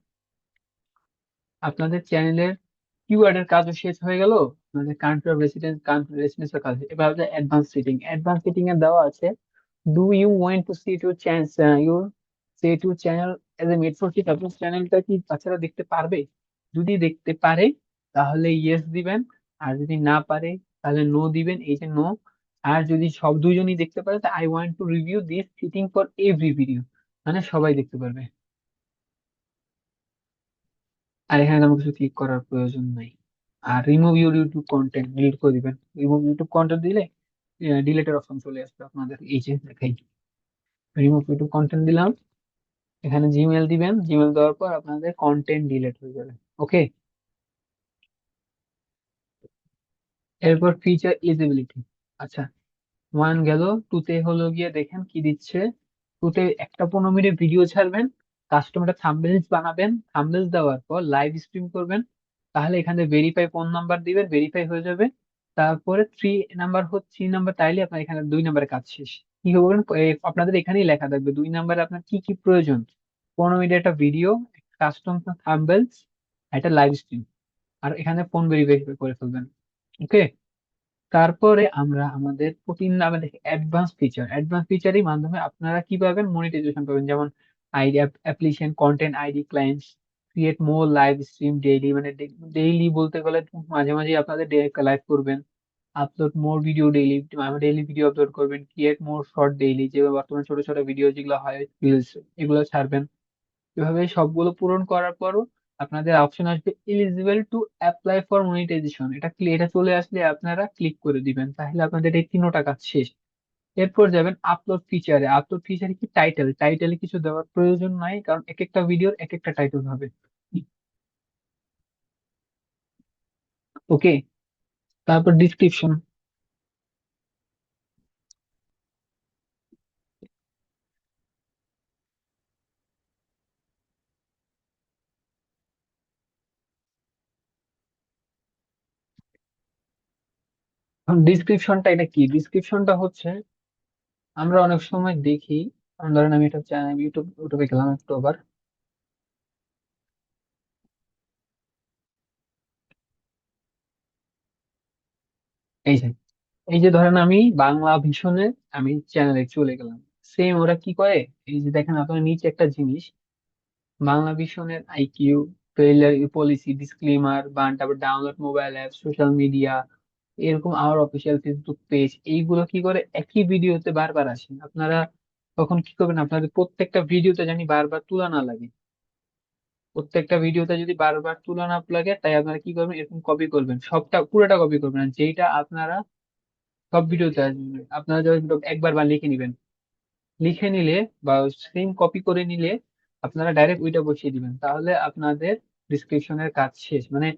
আপনাদের চ্যানেলের কিওয়ার্ড এর কাজও শেষ হয়ে গেল, আপনাদের country of residence, country residence এর কাজ। এবার হচ্ছে অ্যাডভান্স সেটিং। অ্যাডভান্স সেটিং এ দেওয়া আছে, do you want to see to channel, your say to channel as a made for kids, আপনার চ্যানেলটা কি বাচ্চারা দেখতে পারবে? যদি দেখতে পারে তাহলে ইয়েস দিবেন, আর যদি না পারে তাহলে নো দিবেন, এই যে নো। আর যদি সব দুইজনই দেখতে পারে, তা I want to review this setting for every video, মানে সবাই দেখতে পারবে। আর এখানে তেমন কিছু ক্লিক করার প্রয়োজন নাই। আর remove your YouTube content delete করে দিবেন। রিমুভ ইউটিউব কন্টেন্ট দিলে ডিলেটের অপশন চলে আসবে আপনাদের, এই যে দেখাই, রিমুভ ইউটিউব কন্টেন্ট দিলাম। এখানে জিমেল দিবেন, জিমেল দেওয়ার পর আপনাদের কন্টেন্ট ডিলিট হয়ে যাবে। ওকে। এরপর ফিচার ইলিজিবিলিটি। আচ্ছা, ওয়ান গেল। টুতে হলো গিয়ে দেখেন কি দিচ্ছে। টুতে একটা 15 মিনিট ভিডিও ছাড়বেন, কাস্টমার থাম্বনেলস বানাবেন, থাম্বনেলস দেওয়ার পর লাইভ স্ট্রিম করবেন, তাহলে এখানে ভেরিফাই ফোন নাম্বার দিবেন, ভেরিফাই হয়ে যাবে। তারপরে থ্রি নাম্বার তাইলে আপনার এখানে 2 নাম্বারের কাজ শেষ। কি করবেন, আপনাদের এখানেই লেখা থাকবে 2 নাম্বারে আপনার কি কি প্রয়োজন। 15 মিনিট একটা ভিডিও, কাস্টম থাম্বনেলস, একটা লাইভ স্ট্রিম, আর এখানে ফোন ভেরিফাই করে ফেলবেন। ওকে। তারপরে আমরা আমাদের আমাদের অ্যাডভান্স ফিচারের মাধ্যমে আপনারা কি পাবেন, মনিটাইজেশন পাবেন। যেমন ID, application, content ID, clients, create মোর লাইভ স্ট্রিম ডেইলি, মানে ডেইলি বলতে গেলে মাঝে মাঝে আপনাদের লাইভ করবেন। Upload more video daily, daily video upload করবেন। ক্রিয়েট মোর শর্ট ডেইলি, যে বর্তমানে ছোট ছোট ভিডিও যেগুলো হয় রিলস, এগুলো ছাড়বেন। এভাবে সবগুলো পূরণ করার পরও আপনাদের অপশন আসবে eligible to apply for monetization. এটা চলে আসলে আপনারা ক্লিক করে দিবেন, তাহলে আপনাদের এই 3টা কাজ শেষ। এরপর যাবেন আপলোড ফিচারে। আপলোড ফিচারে কি, টাইটেলে কিছু দেওয়ার প্রয়োজন নাই, কারণ এক একটা ভিডিওর এক একটা টাইটেল হবে। ওকে। তারপর ডিসক্রিপশন। ডিসক্রিপশনটা এটা কি, ডিসক্রিপশনটা হচ্ছে আমরা অনেক সময় দেখি, ধরেন আমি এটা ইউটিউবে গেলাম একটু আবার, এই যে এই যে ধরেন আমি বাংলা ভিশনে আমি চ্যানেলে চলে গেলাম। সেম ওরা কি করে, এই যে দেখেন আপনার নিচে একটা জিনিস, বাংলা ভিশনের আইকিউ, ট্রেলার পলিসি, ডিসক্লেমার, তারপর download mobile app, social media, এরকম আমার অফিসিয়াল ফেসবুক পেজ, এইগুলো কি করে একই ভিডিওতে বারবার আসে। আপনারা তখন কি করবেন, আপনাদের প্রত্যেকটা ভিডিওতে জানি বারবার তুলনা না লাগে, প্রত্যেকটা ভিডিওতে যদি বারবার তুলনা না লাগে, তাই আপনারা কি করবেন, এরকম কপি করবেন, সবটা পুরোটা কপি করবেন, আর যেটা আপনারা সব ভিডিওতে আসবে আপনারা যখন একবার বা লিখে নিবেন, লিখে নিলে বা সেম কপি করে নিলে আপনারা ডাইরেক্ট ওইটা বসিয়ে দিবেন, তাহলে আপনাদের ডিসক্রিপশনের কাজ শেষ। মানে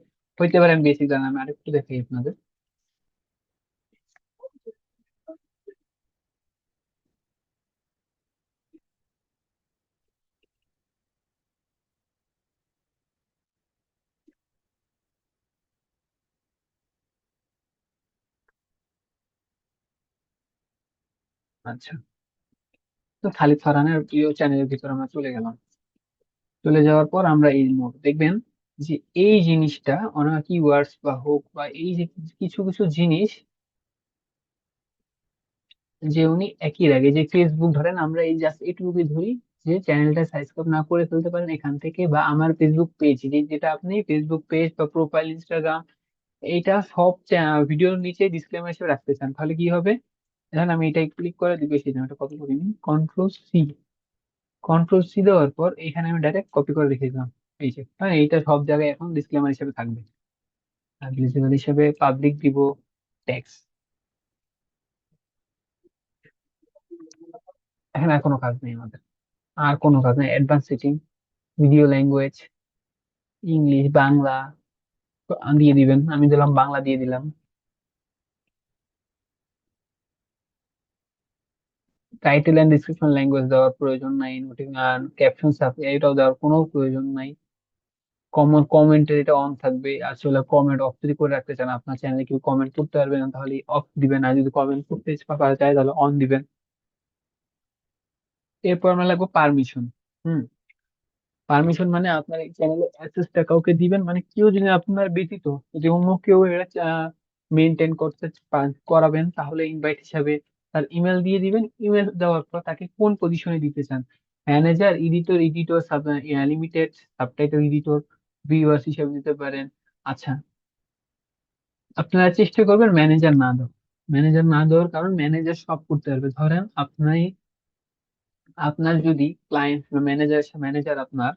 হইতে পারে আমি বেসিক জানি, আমি আরেকটু দেখাই আপনাদের। আচ্ছা, তো খালিদ ফারহানের প্রিয় চ্যানেলের ভিতরে আমরা চলে গেলাম। চলে যাওয়ার পর আমরা এই মোড দেখবেন যে এই জিনিসটা অনেক কিওয়ার্ডস বা হোক বা এই যে কিছু কিছু জিনিস, যে উনি একই রাখে, যে ফেসবুক ধরেন আমরা এই জাস্ট এটুকুই ধরি, যে চ্যানেলটা সাবস্ক্রাইব না করে ফেলতে পারেন এখান থেকে, বা আমার ফেসবুক পেজ, যেটা আপনি ফেসবুক পেজ বা প্রোফাইল, ইনস্টাগ্রাম, এইটা সব ভিডিওর নিচে ডিসক্লেমার হিসেবে রাখতে চান, তাহলে কি হবে, এখন আমি এটাই ক্লিক করে দিব, সেই জন্য এটা কপি করে নিই, কন্ট্রোল সি। কন্ট্রোল সি দেওয়ার পর এখানে আমি ডাইরেক্ট কপি করে রেখে দিলাম। এই যে হ্যাঁ, এইটা সব জায়গায় এখন ডিসক্লেমার হিসেবে থাকবে। আর ডিসক্লেমার হিসেবে পাবলিক দিব, ট্যাক্স। এখন আর কোনো কাজ নেই আমাদের, আর কোনো কাজ নেই। Advance setting, video language, English, Bangla তো দিয়ে দিবেন, আমি দিলাম বাংলা দিয়ে দিলাম। টাইটেল এন্ড ডিসক্রিপশন ল্যাঙ্গুয়েজ দেওয়ার প্রয়োজন নাই, ক্যাপশন এটাও দেওয়ার কোনো প্রয়োজন নাই। কমেন্টের এটা অন থাকবে, আসলে কমেন্ট অফ যদি করে রাখতে চান, আপনার চ্যানেলে কেউ কমেন্ট করতে পারবে না, তাহলে অফ দিবেন, আর যদি কমেন্ট করতে পারা যায় তাহলে অন দিবেন। এরপর আমরা লাগবে পারমিশন। হুম। পারমিশন মানে আপনার এই চ্যানেলে অ্যাক্সেসটা কাউকে দিবেন, মানে কেউ যদি আপনার ব্যতীত যদি অন্য কেউ এটা মেনটেন করতে করাবেন, তাহলে ইনভাইট হিসাবে তার ইমেল দিয়ে দিবেন। ইমেল দেওয়ার পর তাকে কোন পজিশনে দিতে চান, manager, editor limited, subtitle editor, viewers হিসাবে দিতে পারেন। আচ্ছা, আপনারা চেষ্টা করবেন ম্যানেজার না দেওয়ার। ম্যানেজার না দেওয়ার কারণ ম্যানেজার সব করতে পারবে। ধরেন আপনার যদি ক্লায়েন্ট ম্যানেজার আপনার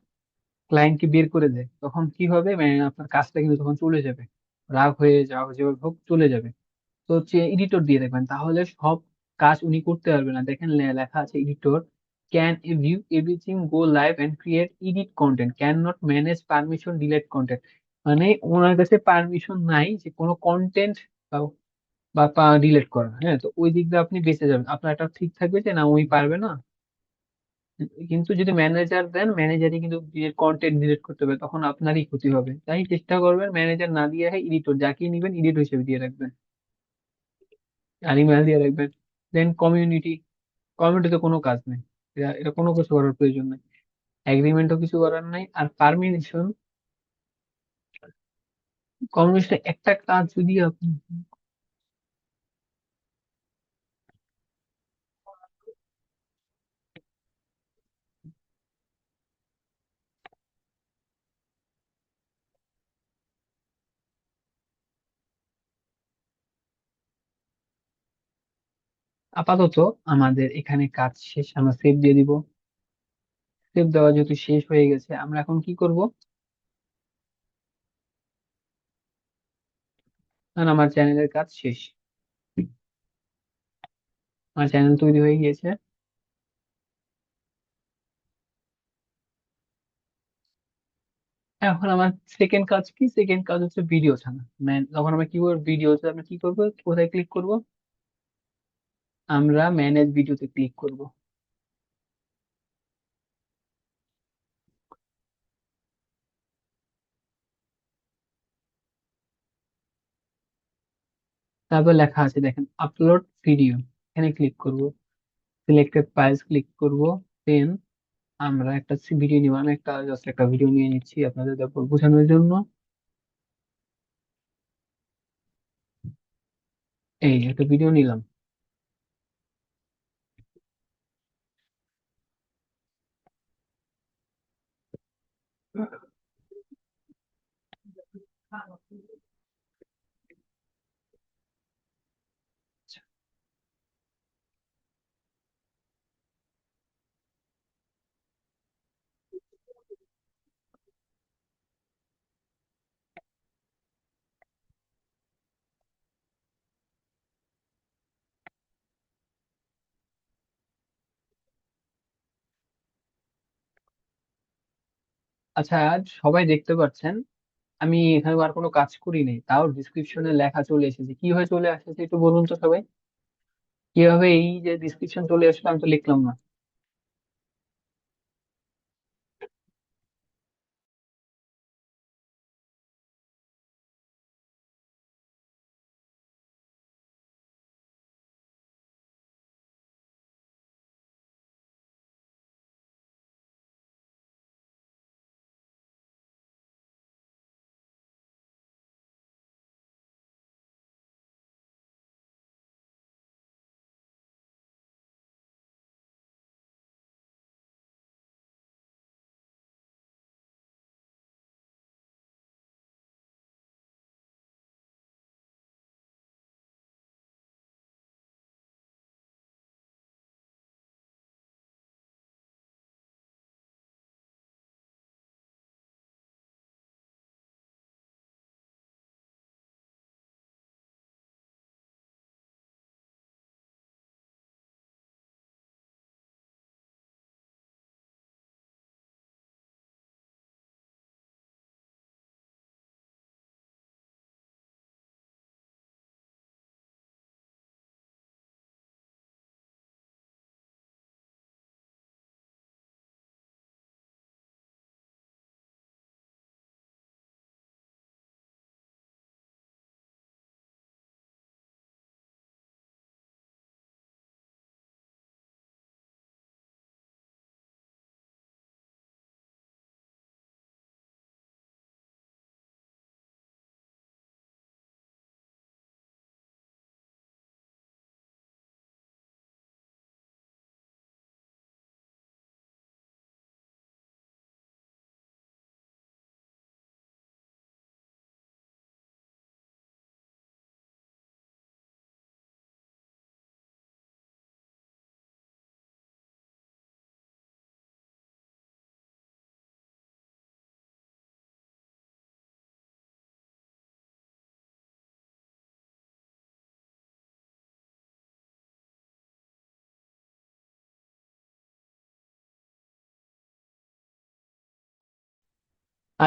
ক্লায়েন্টকে বের করে দেয়, তখন কি হবে, আপনার কাজটা কিন্তু তখন চলে যাবে। রাগ হয়ে যাওয়া যেভাবে হোক চলে যাবে। তো হচ্ছে এডিটর দিয়ে রাখবেন, তাহলে সব কাজ উনি করতে পারবে না। দেখেন লেখা আছে editor can view everything, go live and create edit content, can not manage permission, delete content. মানে ওনার কাছে পারমিশন নাই যে কোনো কন্টেন্ট বা ডিলেট করা। হ্যাঁ, তো ওই দিক দিয়ে আপনি বেঁচে যাবেন, আপনার এটা ঠিক থাকবে যে না ওই পারবে না। কিন্তু যদি ম্যানেজার দেন, ম্যানেজারই কিন্তু কন্টেন্ট ডিলিট করতে হবে, তখন আপনারই ক্ষতি হবে। তাই চেষ্টা করবেন ম্যানেজার না দিয়ে এডিটর যাকে নিবেন এডিট হিসেবে দিয়ে রাখবেন, আর ইমেল দিয়ে রাখবেন। দেন কমিউনিটি, কমিউনিটিতে কোনো কাজ নেই, এটা এটা কোনো কিছু করার প্রয়োজন নেই, এগ্রিমেন্টও কিছু করার নাই। আর পারমিশন, কমিউনিটি একটা কাজ যদি আপনি আপাতত আমাদের এখানে কাজ শেষ, আমরা সেভ দিয়ে দিব। সেভ দেওয়া যেহেতু শেষ হয়ে গেছে, আমরা এখন কি করব? কারণ আমার চ্যানেলের কাজ শেষ, আমার চ্যানেল তৈরি হয়ে গিয়েছে। এখন আমার সেকেন্ড কাজ কি? সেকেন্ড কাজ হচ্ছে ভিডিও ছাড়া। যখন আমরা কি করবো, ভিডিওতে আমরা কি করবো, কোথায় ক্লিক করব? আমরা ম্যানেজ ভিডিওতে ক্লিক করব। তারপর লেখা আছে দেখেন আপলোড ভিডিও, এখানে ক্লিক করব। সিলেক্টেড ফাইলস ক্লিক করব। দেন আমরা একটা ভিডিও নিব, আমি একটা জাস্ট একটা ভিডিও নিয়ে নিচ্ছি আপনাদের তারপর বোঝানোর জন্য। এই একটা ভিডিও নিলাম। আচ্ছা, আজ সবাই দেখতে পাচ্ছেন আমি এখানে আর কোনো কাজ করি নাই, তাও ডিসক্রিপশনে লেখা চলে এসেছে। কিভাবে চলে আসেছে একটু বলুন তো সবাই, কিভাবে এই যে ডিসক্রিপশন চলে আসলো, আমি তো লিখলাম না।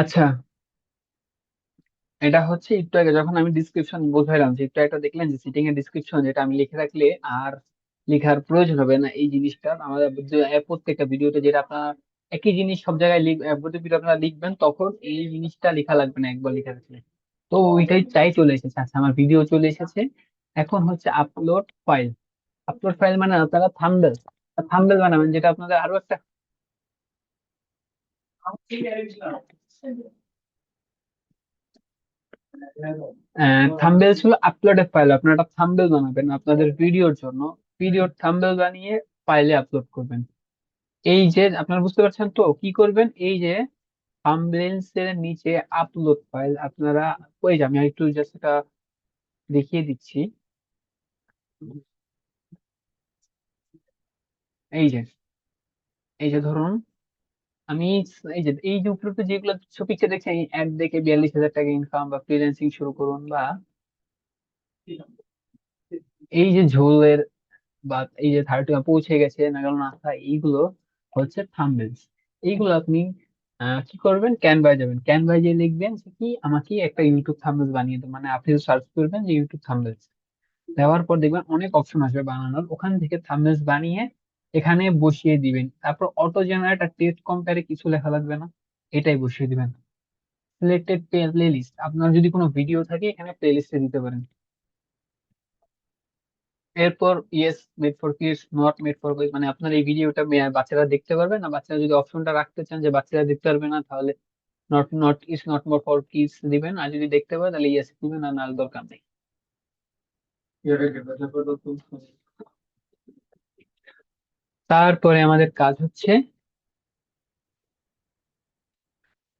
আচ্ছা, এটা হচ্ছে একটু আগে যখন আমি ডিসক্রিপশন বোঝাইলাম, যে একটু একটা দেখলেন যে সিটিং এর ডিসক্রিপশন, যেটা আমি লিখে রাখলে আর লেখার প্রয়োজন হবে না। এই জিনিসটা আমাদের প্রত্যেকটা ভিডিওতে, যেটা আপনার একই জিনিস সব জায়গায় প্রতি ভিডিও আপনারা লিখবেন, তখন এই জিনিসটা লেখা লাগবে না একবার লিখে রাখলে। তো ওইটাই চাই চলে এসেছে। আচ্ছা, আমার ভিডিও চলে এসেছে। এখন হচ্ছে আপলোড ফাইল। আপলোড ফাইল মানে আপনারা থাম্বনেল থাম্বনেল বানাবেন, যেটা আপনাদের আরো একটা থাম্বনেল ছিল আপলোডেড ফাইল। আপনারা একটা থাম্বনেল বানাবেন আপনাদের ভিডিওর জন্য, ভিডিওর থাম্বনেল বানিয়ে ফাইলে আপলোড করবেন। এই যে আপনারা বুঝতে পারছেন তো কি করবেন, এই যে থাম্বনেলস এর নিচে আপলোড ফাইল আপনারা, ওই যে আমি একটু জাস্ট এটা দেখিয়ে দিচ্ছি। এই যে এই যে ধরুন, আমি এই যে উপরে যেগুলো পিকচার দেখছি, এই অ্যাড দেখে 42,000 টাকা ইনকাম, বা ফ্রিল্যান্সিং শুরু করুন, বা এই যে ঝোলের, বা এই যে 30 পৌঁছে গেছে না গেল না আসা, এইগুলো হচ্ছে থাম্বনেলস। এইগুলো আপনি কি করবেন, ক্যানভায় যাবেন, ক্যানভায় গিয়ে লিখবেন যে কি আমাকে একটা ইউটিউব থাম্বনেল বানিয়ে দেন, মানে আপনি সার্চ করবেন যে ইউটিউব থাম্বনেলস, দেওয়ার পর দেখবেন অনেক অপশন আসবে বানানোর, ওখান থেকে থাম্বনেলস বানিয়ে এখানে বসিয়ে দিবেন। তারপর অটো জেনারেট আর টেক্সট কম্পেয়ারে কিছু লেখা লাগবে না, এটাই বসিয়ে দিবেন। সিলেক্টেড প্লে লিস্ট, আপনার যদি কোনো ভিডিও থাকে এখানে প্লে লিস্টে দিতে পারেন। এরপর yes made for kids, not made for boys, মানে আপনার এই ভিডিওটা বাচ্চারা দেখতে পারবে না। বাচ্চারা যদি অপশনটা রাখতে চান যে বাচ্চারা দেখতে পারবে না, তাহলে not not is not more for kids দিবেন, আর যদি দেখতে পারে তাহলে ইয়েস দিবেন, আর নাহলে দরকার নেই। তারপরে আমাদের কাজ হচ্ছে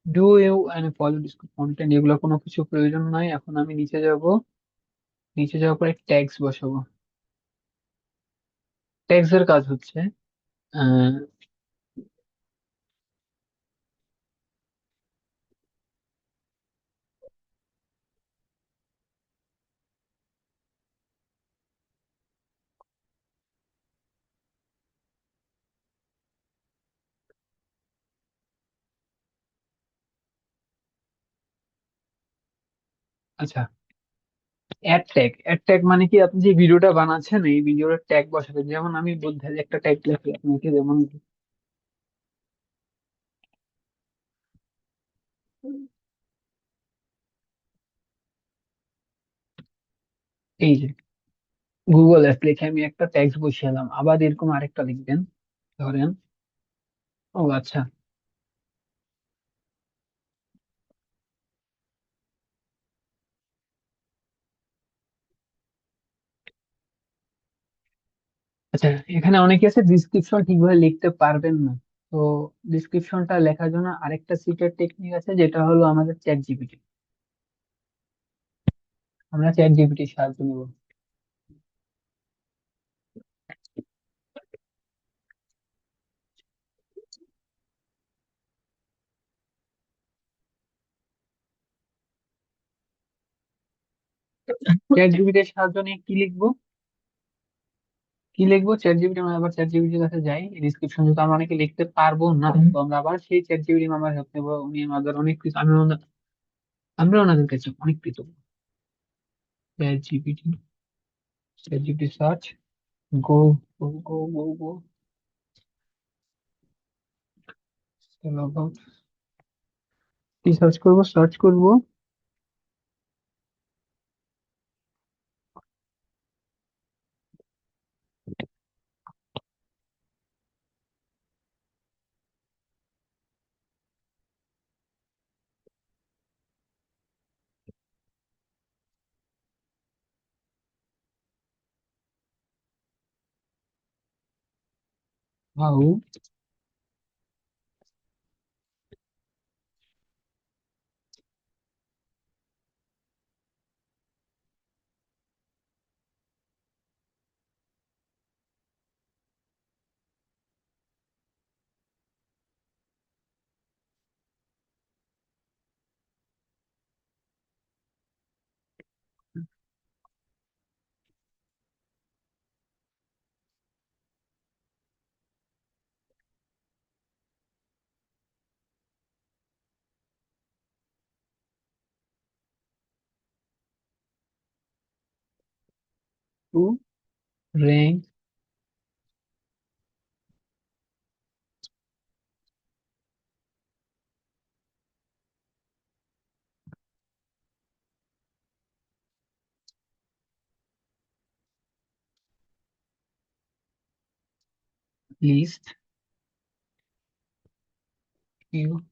do you and follow content, এগুলো কোনো কিছু প্রয়োজন নাই। এখন আমি নিচে যাব, নিচে যাওয়ার পরে ট্যাগস বসাবো। ট্যাগস এর কাজ হচ্ছে আহ, আচ্ছা, অ্যাড ট্যাগ মানে কি, আপনি যে ভিডিওটা বানাচ্ছেন এই ভিডিওর ট্যাগ বসাবেন। যেমন আমি বলতে একটা ট্যাগ লিখি আপনাকে, যেমন এই যে গুগল অ্যাপ লিখে আমি একটা ট্যাক্স বসিয়েলাম, আবার এরকম আরেকটা লিখবেন। ধরেন, ও আচ্ছা, আচ্ছা, এখানে অনেকে আছে ডিসক্রিপশন ঠিকভাবে লিখতে পারবেন না। তো ডিসক্রিপশনটা লেখার জন্য আরেকটা সিক্রেট টেকনিক আছে, যেটা হলো আমাদের চ্যাট জিপিটি। আমরা চ্যাট জিপিটির সাহায্য নেব। চ্যাট জিপিটির সাহায্য নিয়ে কি লিখবো চ্যাট জিপিটি, আমরা আবার চ্যাট জিপিটির কাছে যাই। ডিসক্রিপশন যেহেতু আমরা অনেকে লিখতে পারবো না, তো আমরা আবার সেই চ্যাট জিপিটি আমার হেল্প নেবো। উনি আমাদের অনেক কিছু, আমরা ওনাদের কাছে অনেক কৃতজ্ঞ। ChatGPT, ChatGPT search, go go go go go, log out. কি সার্চ করবো? How to rank list you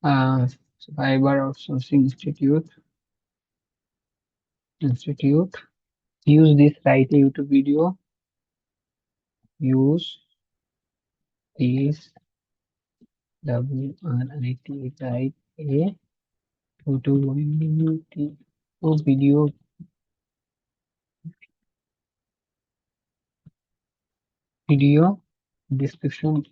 uh, Fiber Outsourcing Institute. Use this, write a YouTube video. Use this WRIT, write a YouTube video video description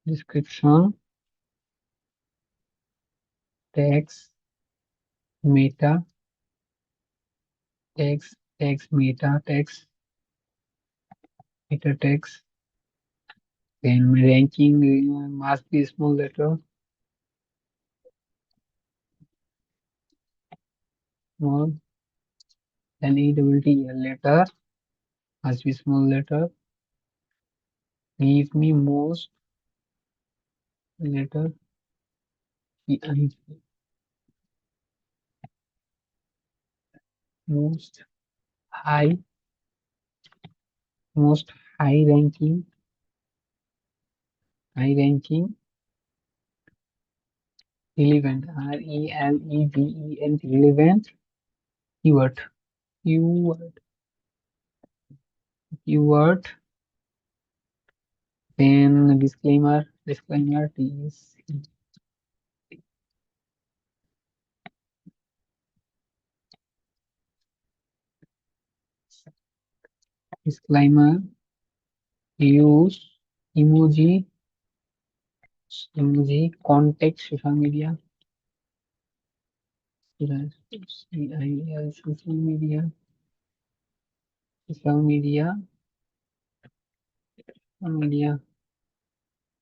description text meta text then ranking must be small letter small then letter must be small letter give me most letter EIG, most high most high ranking relevant relevant keyword keyword keyword then disclaimer disclaimer use emoji contact social media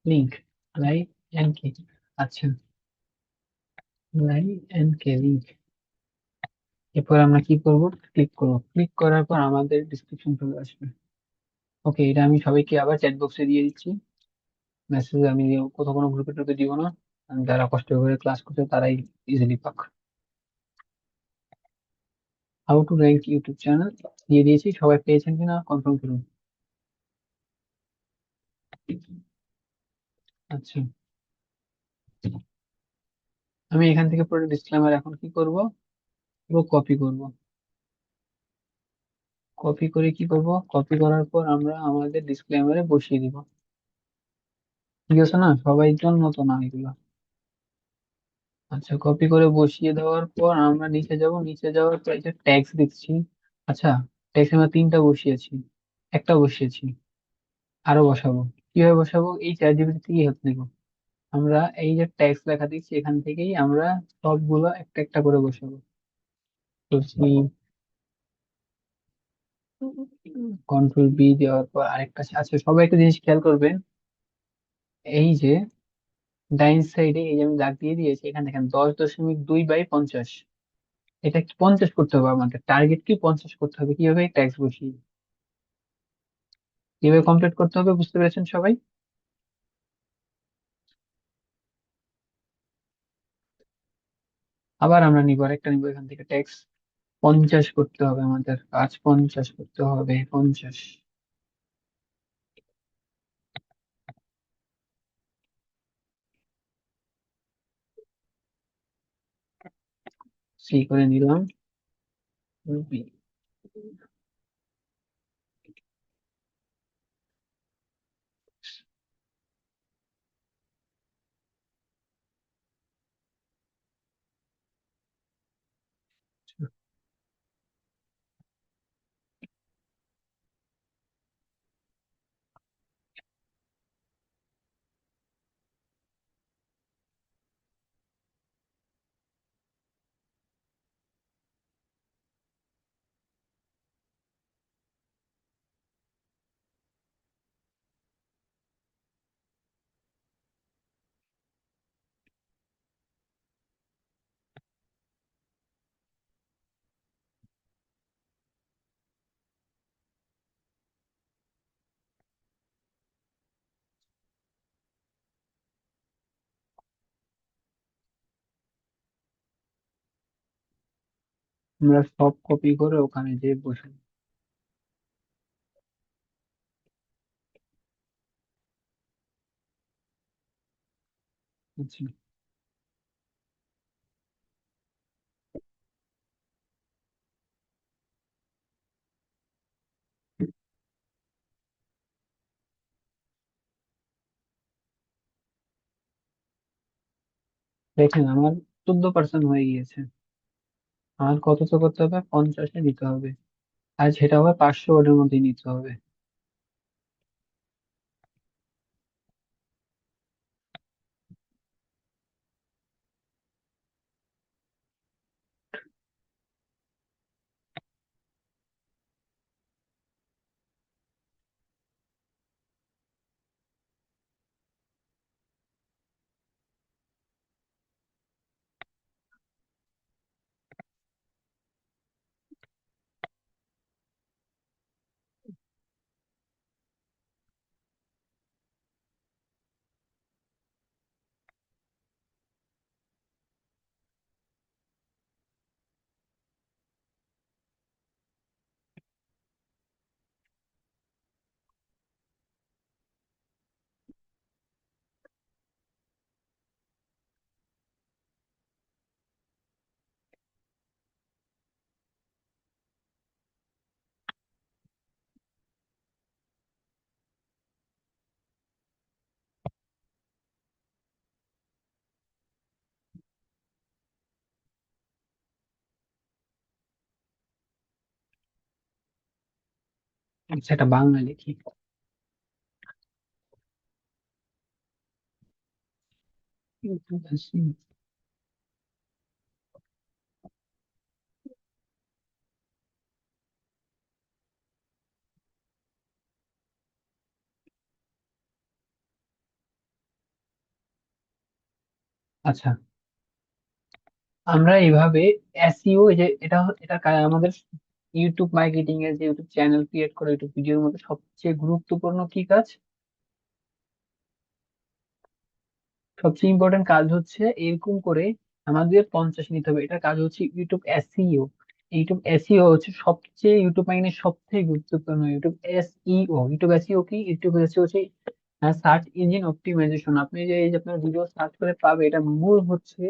link like and কে আচ্ছা like and K link এরপর আমরা কি করব click করার পর আমাদের description চলে আসবে ওকে এটা আমি সবাইকে আবার চ্যাট বক্সে দিয়ে দিচ্ছি মেসেজ আমি কোথাও কোনো গ্রুপে টুপে দিব না আর যারা কষ্ট করে ক্লাস করছে তারাই ইজিলি পাক how to rank YouTube channel দিয়ে দিয়েছি সবাই পেয়েছেন কিনা কনফার্ম করুন আচ্ছা আমি এখান থেকে পুরো ডিসক্লেমার এখন কি করব পুরো কপি করে কি করব কপি করার পর আমরা আমাদের ডিসক্লেমারে বসিয়ে দিব ঠিক আছে না সবাই জন্য তো না এগুলো আচ্ছা কপি করে বসিয়ে দেওয়ার পর আমরা নিচে যাওয়ার পর এই যে ট্যাক্স দেখছি আচ্ছা ট্যাক্স আমরা তিনটা বসিয়েছি একটা বসিয়েছি আরো বসাবো কিভাবে বসাবো এই চ্যাট জিপিটি থেকে হেল্প নিব আমরা এই যে ট্যাক্স লেখা দিচ্ছি এখান থেকেই আমরা সবগুলো একটা একটা করে বসাবো কন্ট্রোল বি দেওয়ার পর আরেকটা আচ্ছা সবাই একটা জিনিস খেয়াল করবেন এই যে ডাইন সাইডে এই যে আমি দাগ দিয়ে দিয়েছি এখানে দেখেন 10.2/50 এটা কি 50 করতে হবে আমাদের টার্গেট কি 50 করতে হবে কিভাবে ট্যাক্স বসিয়ে কিভাবে কমপ্লিট করতে হবে বুঝতে পেরেছেন সবাই আবার আমরা নিব আরেকটা নিব এখান থেকে ট্যাক্স 50 করতে হবে, আমাদের কাজ 50 করতে হবে, 50। সেই করে নিলাম। রুবি। আমরা সব কপি করে ওখানে যে বসে আছি। দেখেন আমার 14% হয়ে গিয়েছে। আর কত তো করতে হবে, 50-এ নিতে হবে। আর সেটা হবে 500 ওয়ার্ডের মধ্যে নিতে হবে। সেটা বাংলা লিখি। আচ্ছা, আমরা এইভাবে এসইও, যে এটা এটা আমাদের ইউটিউব মার্কেটিং এর, যে ইউটিউব চ্যানেল ক্রিয়েট করে ইউটিউব ভিডিওর মধ্যে সবচেয়ে গুরুত্বপূর্ণ কি কাজ, সবচেয়ে ইম্পর্টেন্ট কাজ হচ্ছে এরকম করে আমাদের 50 নিতে হবে। এটা কাজ হচ্ছে ইউটিউব এসইও। ইউটিউব এসইও হচ্ছে সবচেয়ে, ইউটিউব মাইনের সবথেকে গুরুত্বপূর্ণ। ইউটিউব এসইও, ইউটিউব এসইও কি, ইউটিউব এসইও হচ্ছে সার্চ ইঞ্জিন অপটিমাইজেশন। আপনি যে এই যে আপনার ভিডিও সার্চ করে পাবে, এটা মূল হচ্ছে,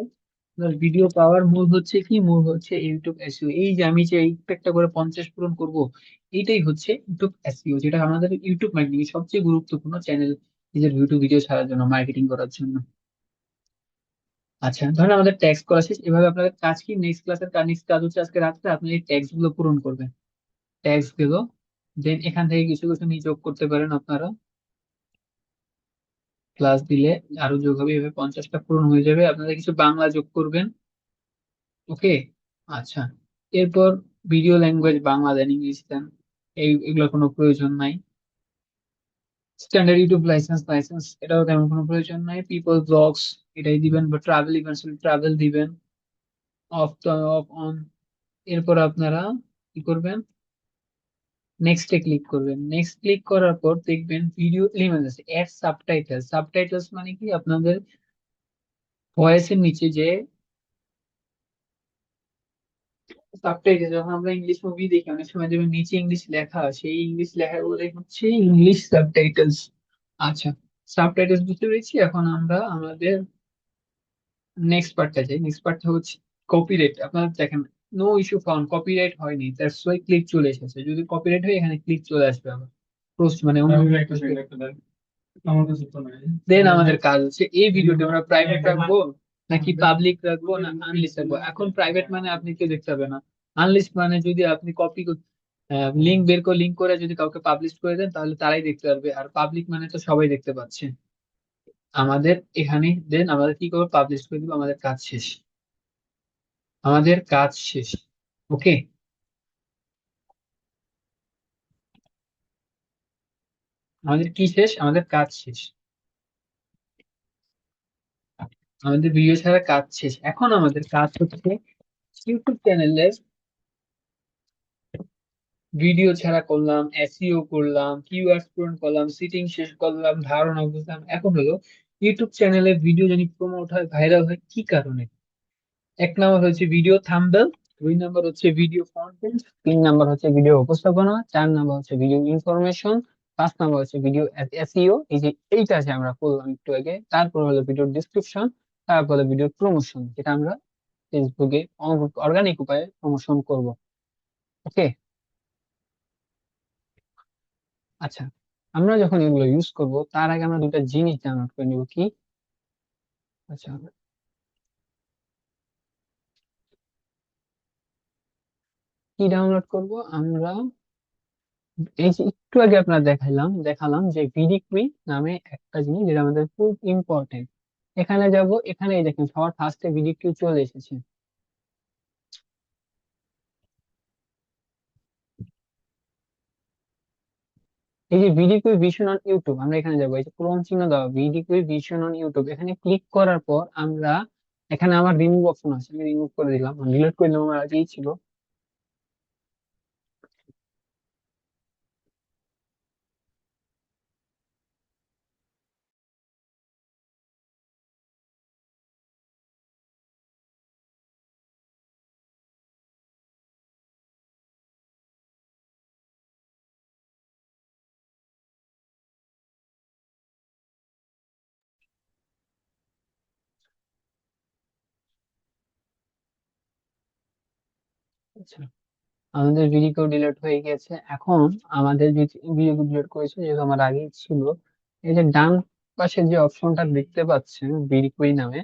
আপনার ভিডিও পাওয়ার মূল হচ্ছে কি, মূল হচ্ছে ইউটিউব এসইও। এই যে আমি যে একটা করে 50 পূরণ করব, এইটাই হচ্ছে ইউটিউব এসইও, যেটা আমাদের ইউটিউব মার্কেটিং সবচেয়ে গুরুত্বপূর্ণ চ্যানেল, নিজের ইউটিউব ভিডিও ছাড়ার জন্য, মার্কেটিং করার জন্য। আচ্ছা, ধরেন আমাদের ট্যাক্স করা শেষ। এভাবে আপনাদের কাজ কি, নেক্সট ক্লাসের কাজ, নেক্সট কাজ হচ্ছে আজকে রাত্রে আপনি এই ট্যাক্স গুলো পূরণ করবেন। ট্যাক্স গুলো দেন এখান থেকে কিছু কিছু নিয়োগ করতে পারেন আপনারা। ক্লাস দিলে আরো যোগ হবে, এভাবে 50টা পূরণ হয়ে যাবে। আপনারা কিছু বাংলা যোগ করবেন। ওকে। আচ্ছা, এরপর ভিডিও ল্যাঙ্গুয়েজ বাংলা দেন, ইংলিশ দেন, এগুলোর কোনো প্রয়োজন নাই। স্ট্যান্ডার্ড ইউটিউব লাইসেন্স, এটাও তেমন কোনো প্রয়োজন নাই। পিপল ব্লগস এটাই দিবেন, বা ট্রাভেল ইভেন্টস ট্রাভেল দিবেন। Of of on. এরপর আপনারা কি করবেন, নেক্সটে ক্লিক করবেন। নেক্সট ক্লিক করার পর দেখবেন ভিডিও এলিমেন্টস আছে, এড সাবটাইটেলস। সাবটাইটেলস মানে কি, আপনাদের ভয়েসের নিচে যে সাবটাইটেল যখন আমরা ইংলিশ মুভি দেখি অনেক সময় দেখবেন নিচে ইংলিশ লেখা, সেই ইংলিশ লেখাগুলো হচ্ছে ইংলিশ সাবটাইটেলস। আচ্ছা, সাবটাইটেলস বুঝতে পেরেছি। এখন আমরা আমাদের নেক্সট পার্টটা যাই। নেক্সট পার্টটা হচ্ছে কপিরাইট। আপনারা দেখেন নো ইস্যু ফাউন্ড, কপিরাইট হয়নি, দ্যাটস ওয়াই ক্লিক চলে এসেছে। যদি কপিরাইট হয় এখানে ক্লিক চলে আসবে আবার পোস্ট মানে অন্য দেন আমাদের কাজ হচ্ছে এই ভিডিওটা আমরা প্রাইভেট রাখবো নাকি পাবলিক রাখবো না আনলিস্ট রাখবো। এখন প্রাইভেট মানে আপনি কেউ দেখতে পাবে না, আনলিস্ট মানে যদি আপনি কপি লিঙ্ক বের করে লিঙ্ক করে যদি কাউকে পাবলিশ করে দেন তাহলে তারাই দেখতে পারবে, আর পাবলিক মানে তো সবাই দেখতে পাচ্ছে। আমাদের এখানে দেন আমাদের কি করবো, পাবলিশ করে দিব, আমাদের কাজ শেষ। আমাদের কাজ শেষ। ওকে, আমাদের কি শেষ, আমাদের কাজ শেষ, আমাদের ভিডিও ছাড়া কাজ শেষ। এখন আমাদের কাজ হচ্ছে ইউটিউব চ্যানেলের ভিডিও ছাড়া করলাম, এসইও করলাম, কিওয়ার্ড পূরণ করলাম, সিটিং শেষ করলাম, ধারণা বুঝলাম। এখন হলো ইউটিউব চ্যানেলে ভিডিও যদি প্রমোট হয়, ভাইরাল হয় কি কারণে? এক নাম্বার হচ্ছে ভিডিও থাম্বনেল, দুই নাম্বার হচ্ছে ভিডিও কন্টেন্ট, তিন নাম্বার হচ্ছে ভিডিও উপস্থাপনা, চার নাম্বার হচ্ছে ভিডিও ইনফরমেশন, পাঁচ নাম্বার হচ্ছে ভিডিও এসইও। এই যে এইটা আছে আমরা করলাম একটু আগে, তারপর হলো ভিডিও ডিসক্রিপশন, তারপরে ভিডিও প্রমোশন, যেটা আমরা ফেসবুকে অর্গানিক উপায়ে প্রমোশন করব। ওকে। আচ্ছা, আমরা যখন এগুলো ইউজ করব তার আগে আমরা দুটা জিনিস ডাউনলোড করে নিব। কি? আচ্ছা, কি ডাউনলোড করব আমরা? এই যে একটু আগে আপনার দেখালাম যে ভিডিকুই নামে একটা জিনিস, যেটা আমাদের খুব ইম্পর্টেন্ট। এখানে যাব, এখানে এই দেখেন সবার ফার্স্টে ভিডিকিউ চলে এসেছে। এই যে ভিডিকুই ভিশন অন ইউটিউব, আমরা এখানে যাবো, এই যে ক্রোম চিহ্ন দেওয়া ভিডিকুই ভিশন অন ইউটিউব, এখানে ক্লিক করার পর আমরা এখানে আমার রিমুভ অপশন আছে, আমি রিমুভ করে দিলাম, ডিলিট করে দিলাম, আমার আগেই ছিল। আচ্ছা, আমাদের ভিডিও ডিলিট হয়ে গেছে। এখন আমাদের যে ভিডিও ডিলিট করেছে, যেহেতু আমার আগেই ছিল, এই যে ডান পাশে যে অপশনটা দেখতে পাচ্ছেন ভিডিকুই নামে,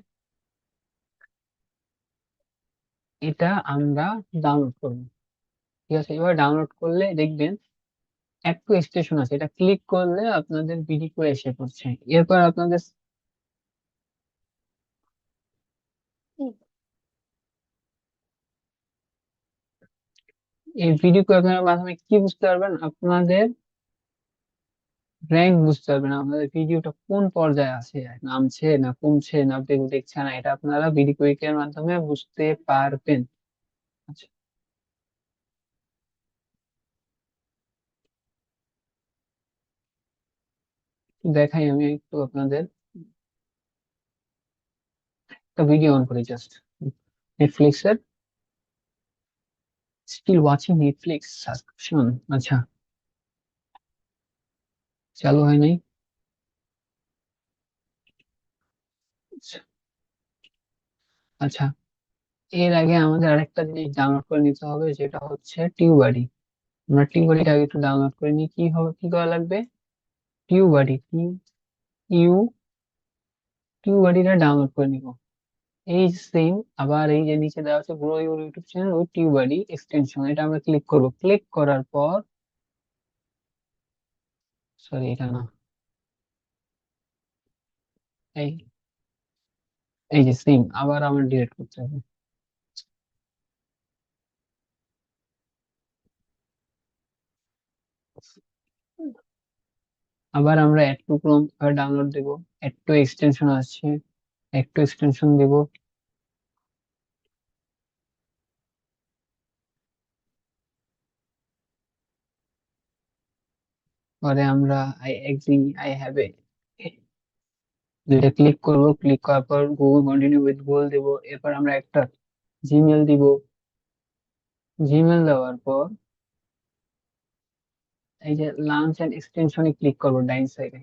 এটা আমরা ডাউনলোড করব। ঠিক আছে, এবার ডাউনলোড করলে দেখবেন একটু স্টেশন আছে, এটা ক্লিক করলে আপনাদের ভিডিও এসে পড়ছে। এরপর আপনাদের এই ভিডিও আপনার মাধ্যমে কি বুঝতে পারবেন, আপনাদের র্যাঙ্ক বুঝতে পারবেন, আপনাদের ভিডিওটা কোন পর্যায়ে আছে, নামছে না কমছে না দেখছে না, এটা আপনারা ভিডিও এর মাধ্যমে বুঝতে পারবেন। আচ্ছা, দেখাই আমি একটু আপনাদের একটা ভিডিও অন করি জাস্ট। নেটফ্লিক্স এর স্টিল ওয়াচিং নেটফ্লিক্স সাবস্ক্রিপশন। আচ্ছা, চালু হয় নাই। আচ্ছা, আচ্ছা, এর আগে আমাদের আরেকটা জিনিস ডাউনলোড করে নিতে হবে, যেটা হচ্ছে টিউবাডি। আমরা টিউবাডিটা আগে একটু ডাউনলোড করে নিই। কি হবে, কি করা লাগবে? টিউবাডি, ইউ টিউবাডিটা ডাউনলোড করে নিব। এই সেম, আবার এই যে নিচে দেওয়া আছে grow your YouTube channel with TubeBuddy extension, এটা আমরা ক্লিক করব। ক্লিক করার পর, সরি এটা না, এই এই যে সেম, আবার আমার ডিলিট করতে হবে। আবার আমরা অ্যাড টু ক্রোম ডাউনলোড দেব, অ্যাড টু এক্সটেনশন আছে, অ্যাড টু এক্সটেনশন দেব। পরে আমরা I agree, I have a, যেটা ক্লিক করব, ক্লিক করার পর গুগল কন্টিনিউ উইথ গুগল দেব। এরপর আমরা একটা জিমেল দিব। জিমেল দেওয়ার পর এই যে লাঞ্চ এন্ড এক্সটেনশনে ক্লিক করবো ডাইন সাইডে,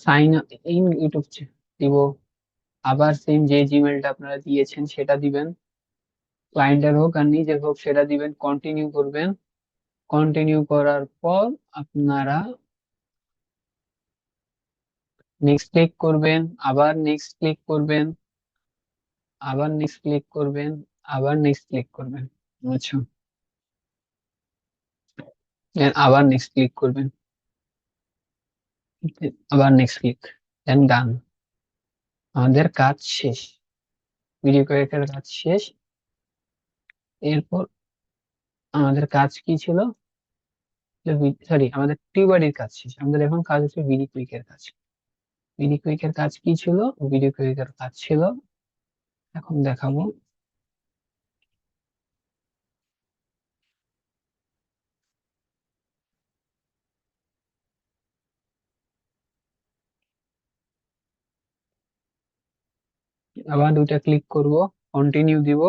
সাইন ইন ইউটিউব দিব। আবার সেম যে জিমেলটা আপনারা দিয়েছেন সেটা দিবেন, ক্লায়েন্টের হোক আর নিজের হোক সেটা দিবেন, কন্টিনিউ করবেন। কন্টিনিউ করার পর আপনারা নেক্সট ক্লিক করবেন, আবার নেক্সট ক্লিক করবেন, আবার নেক্সট ক্লিক করবেন, আবার নেক্সট ক্লিক করবেন, বুঝছো? Then আবার নেক্সট ক্লিক করবেন, আবার নেক্সট ক্লিক, দেন ডান। আমাদের কাজ শেষ, ভিডিও ক্রিয়েটের কাজ শেষ। এরপর আমাদের কাজ কি ছিল? সরি, আমাদের টিউবারের কাজ শেষ, আমাদের এখন কাজ হচ্ছে ভিডি কুইকের কাজ। ভিডি কুইকের কাজ কি ছিল? ভিডিও কুইকের কাজ ছিল, এখন দেখাবো। আবার দুইটা ক্লিক করব, কন্টিনিউ দিব।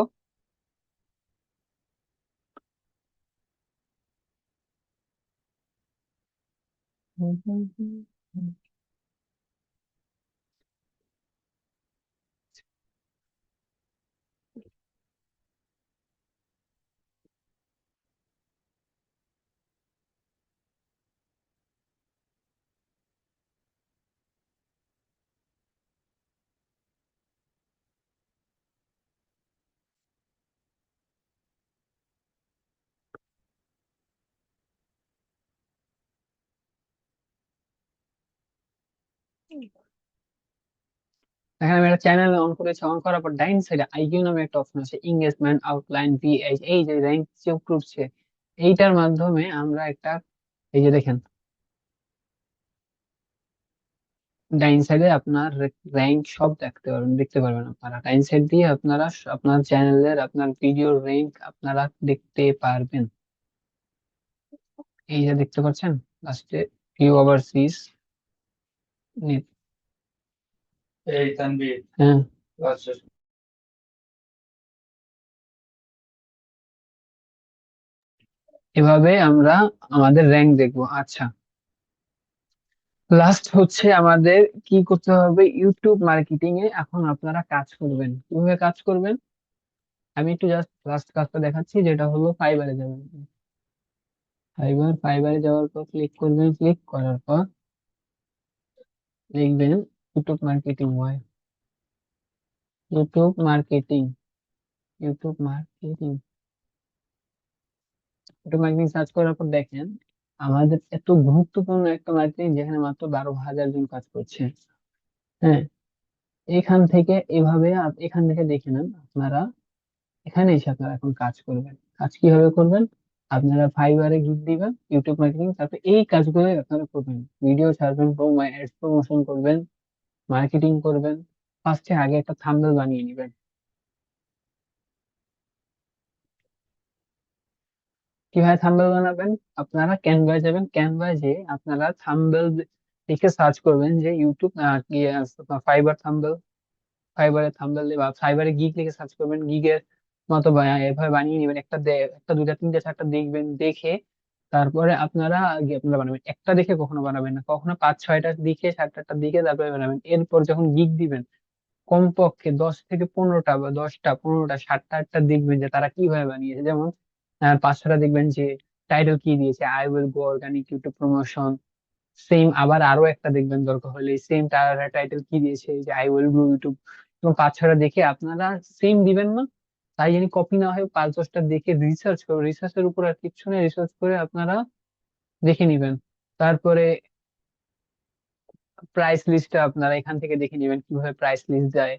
এখানে আমি একটা চ্যানেল অন করেছি, অন করার পর ডাইন সাইডে আইকিউ নামে একটা অপশন আছে, এঙ্গেজমেন্ট আউটলাইন ভিএইচ, এই যে র্যাঙ্ক যে উঠছে, এইটার মাধ্যমে আমরা একটা, এই যে দেখেন ডাইন সাইডে আপনার র্যাঙ্ক সব দেখতে পারবেন আপনারা, ডাইন সাইড দিয়ে আপনারা আপনার চ্যানেলের আপনার ভিডিও র্যাঙ্ক আপনারা দেখতে পারবেন। এই যে দেখতে পাচ্ছেন লাস্টে ভিউ ওভারসিজ। এই তানভীর, হ্যাঁ, আচ্ছা। এভাবে আমরা আমাদের র্যাঙ্ক দেখবো। আচ্ছা, লাস্ট হচ্ছে আমাদের কি করতে হবে, ইউটিউব মার্কেটিং এ এখন আপনারা কাজ করবেন। কিভাবে কাজ করবেন আমি একটু জাস্ট লাস্ট কাজটা দেখাচ্ছি, যেটা হলো ফাইবারে যাবেন। ফাইবারে যাওয়ার পর ক্লিক করবেন, ক্লিক করার পর লিখবেন ইউটিউব মার্কেটিং হয়, YouTube marketing, YouTube marketing, YouTube marketing search করার পর দেখেন আমাদের এত গুরুত্বপূর্ণ একটা মার্কেটিং যেখানে মাত্র 12,000 জন কাজ করছে। হ্যাঁ, এখান থেকে এভাবে এখান থেকে দেখে নেন আপনারা, এখানে এসে আপনারা এখন কাজ করবেন। কাজ কিভাবে করবেন? আপনারা ফাইবারে গিগ দিবেন ইউটিউব মার্কেটিং, তারপর এই কাজগুলো আপনারা করবেন, ভিডিও ছাড়বেন, অ্যাডস প্রমোশন করবেন, মার্কেটিং করবেন। ফার্স্টে আগে একটা থাম্বনেল বানিয়ে নেবেন। কিভাবে থাম্বনেল বানাবেন? আপনারা ক্যানভায় যাবেন, ক্যানভায় যে আপনারা থাম্বনেল লিখে সার্চ করবেন যে ইউটিউব ফাইবার থাম্বনেল, ফাইবারে থাম্বনেল বা ফাইবারে গিগ লিখে সার্চ করবেন, গিগের মতো এভাবে বানিয়ে নেবেন। একটা দুইটা তিনটা চারটা দেখবেন, দেখে তারপরে আপনারা বানাবেন। একটা দেখে কখনো বানাবেন না, কখনো পাঁচ ছয়টা দিকে সাতটা আটটা দিকে তারপরে বানাবেন। এরপর যখন গিগ দিবেন কমপক্ষে 10 থেকে 15টা বা 10টা 15টা 7টা 8টা দেখবেন যে তারা কিভাবে বানিয়েছে। যেমন 5 6টা দেখবেন যে টাইটেল কি দিয়েছে, I will go organic YouTube promotion. Same আবার আরো একটা দেখবেন দরকার হলে, সেম টাইটেল কি দিয়েছে, এই যে আই উইল গ্রো ইউটিউব। এবং 5 6টা দেখে আপনারা সেম দিবেন না, তাই জানি কপি না হয় 5 10টা দেখে রিসার্চ করো, রিসার্চের উপর আর কিছু নেই, রিসার্চ করে আপনারা দেখে নিবেন। তারপরে প্রাইস লিস্টটা আপনারা এখান থেকে দেখে নিবেন কিভাবে প্রাইস লিস্ট যায়।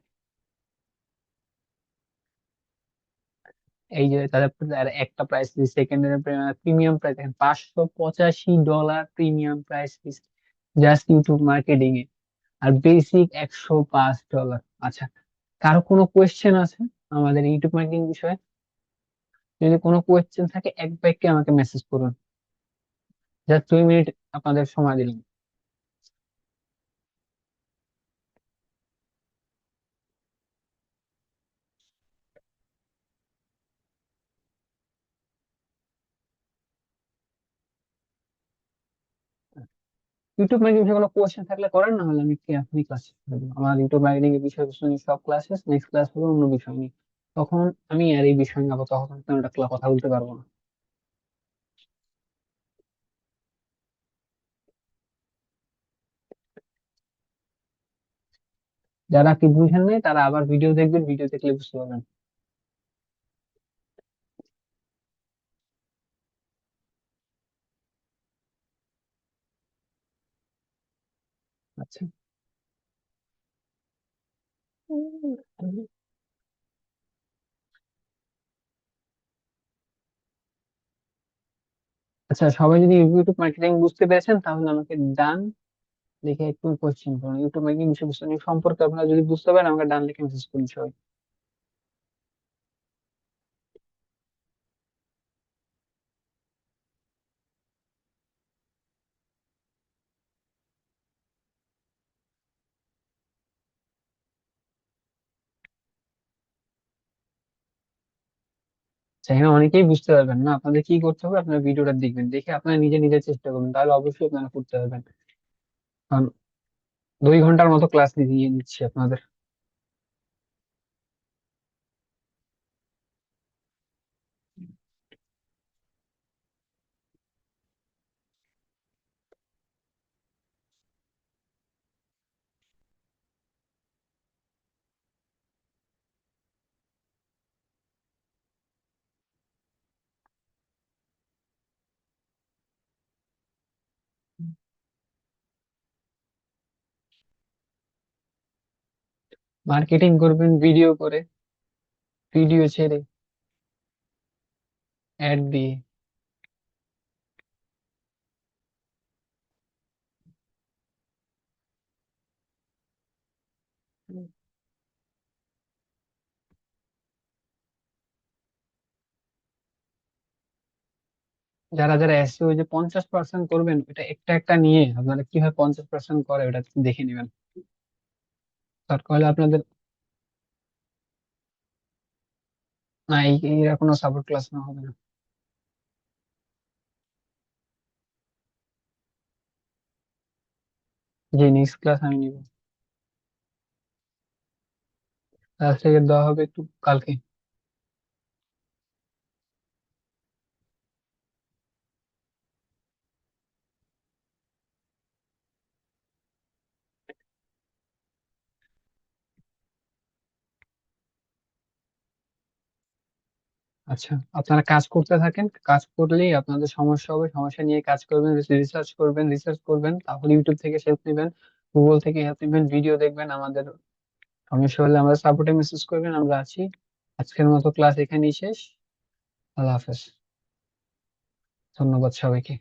এই যে তাদের তার একটা price list, secondary premium price দেখেন, $585 premium price list just YouTube marketing এ। আর বেসিক $105। আচ্ছা, কারো কোনো কোয়েশ্চেন আছে আমাদের ইউটিউব মার্কেটিং বিষয়ে? যদি কোনো কোয়েশ্চেন থাকে এক বাক্যে আমাকে মেসেজ করুন, জাস্ট 2 মিনিট আপনাদের সময় দিলাম। ইউটিউব মার্কেটিং বিষয়ে কোনো কোয়েশ্চেন থাকলে করেন, না হলে আমি কি আপনি ক্লাস করে দেবো। আমার ইউটিউব মার্কেটিং এর বিষয়বস্তু নিয়ে সব ক্লাস শেষ, নেক্সট ক্লাস হবে অন্য বিষয় নিয়ে। তখন আমি আর এই বিষয় নিয়ে আপাতত তেমন একটা কথা বলতে পারবো না। যারা কি বুঝেন নাই তারা আবার ভিডিও দেখবেন, ভিডিও দেখলে বুঝতে পারবেন। আচ্ছা। আচ্ছা, সবাই যদি ইউটিউব মার্কেটিং বুঝতে পেরেছেন তাহলে আমাকে ডান লিখে একটু কোশ্চেন করুন। ইউটিউব মার্কেটিং বিষয়বস্তু নিয়ে সম্পর্কে আপনারা যদি বুঝতে পারেন আমাকে ডান লিখে মেসেজ করুন সবাই। আচ্ছা, এখানে অনেকেই বুঝতে পারবেন না। আপনাদের কি করতে হবে, আপনারা ভিডিওটা দেখবেন, দেখে আপনারা নিজে নিজে চেষ্টা করবেন, তাহলে অবশ্যই আপনারা করতে পারবেন। কারণ 2 ঘন্টার মতো ক্লাস নিয়ে নিচ্ছি আপনাদের। মার্কেটিং করবেন ভিডিও করে, ভিডিও ছেড়ে, অ্যাড দিয়ে। যারা যারা এসইও যে 50% করবেন, এটা একটা একটা নিয়ে আপনারা কিভাবে 50% করে ওটা দেখে নেবেন। দরকার হলে আপনাদের, না এরা কোনো সাপোর্ট ক্লাস না হবে না। যে নেক্সট ক্লাস আমি নিব, ক্লাস থেকে দেওয়া হবে একটু কালকে। আচ্ছা, আপনারা কাজ করতে থাকেন, কাজ করলেই আপনাদের সমস্যা হবে, সমস্যা নিয়ে কাজ করবেন, রিসার্চ করবেন, রিসার্চ করবেন, তারপর ইউটিউব থেকে হেল্প নেবেন, গুগল থেকে হেল্প নেবেন, ভিডিও দেখবেন। আমাদের সমস্যা হলে আমাদের সাপোর্টে মেসেজ করবেন, আমরা আছি। আজকের মতো ক্লাস এখানেই শেষ। আল্লাহ হাফেজ। ধন্যবাদ সবাইকে।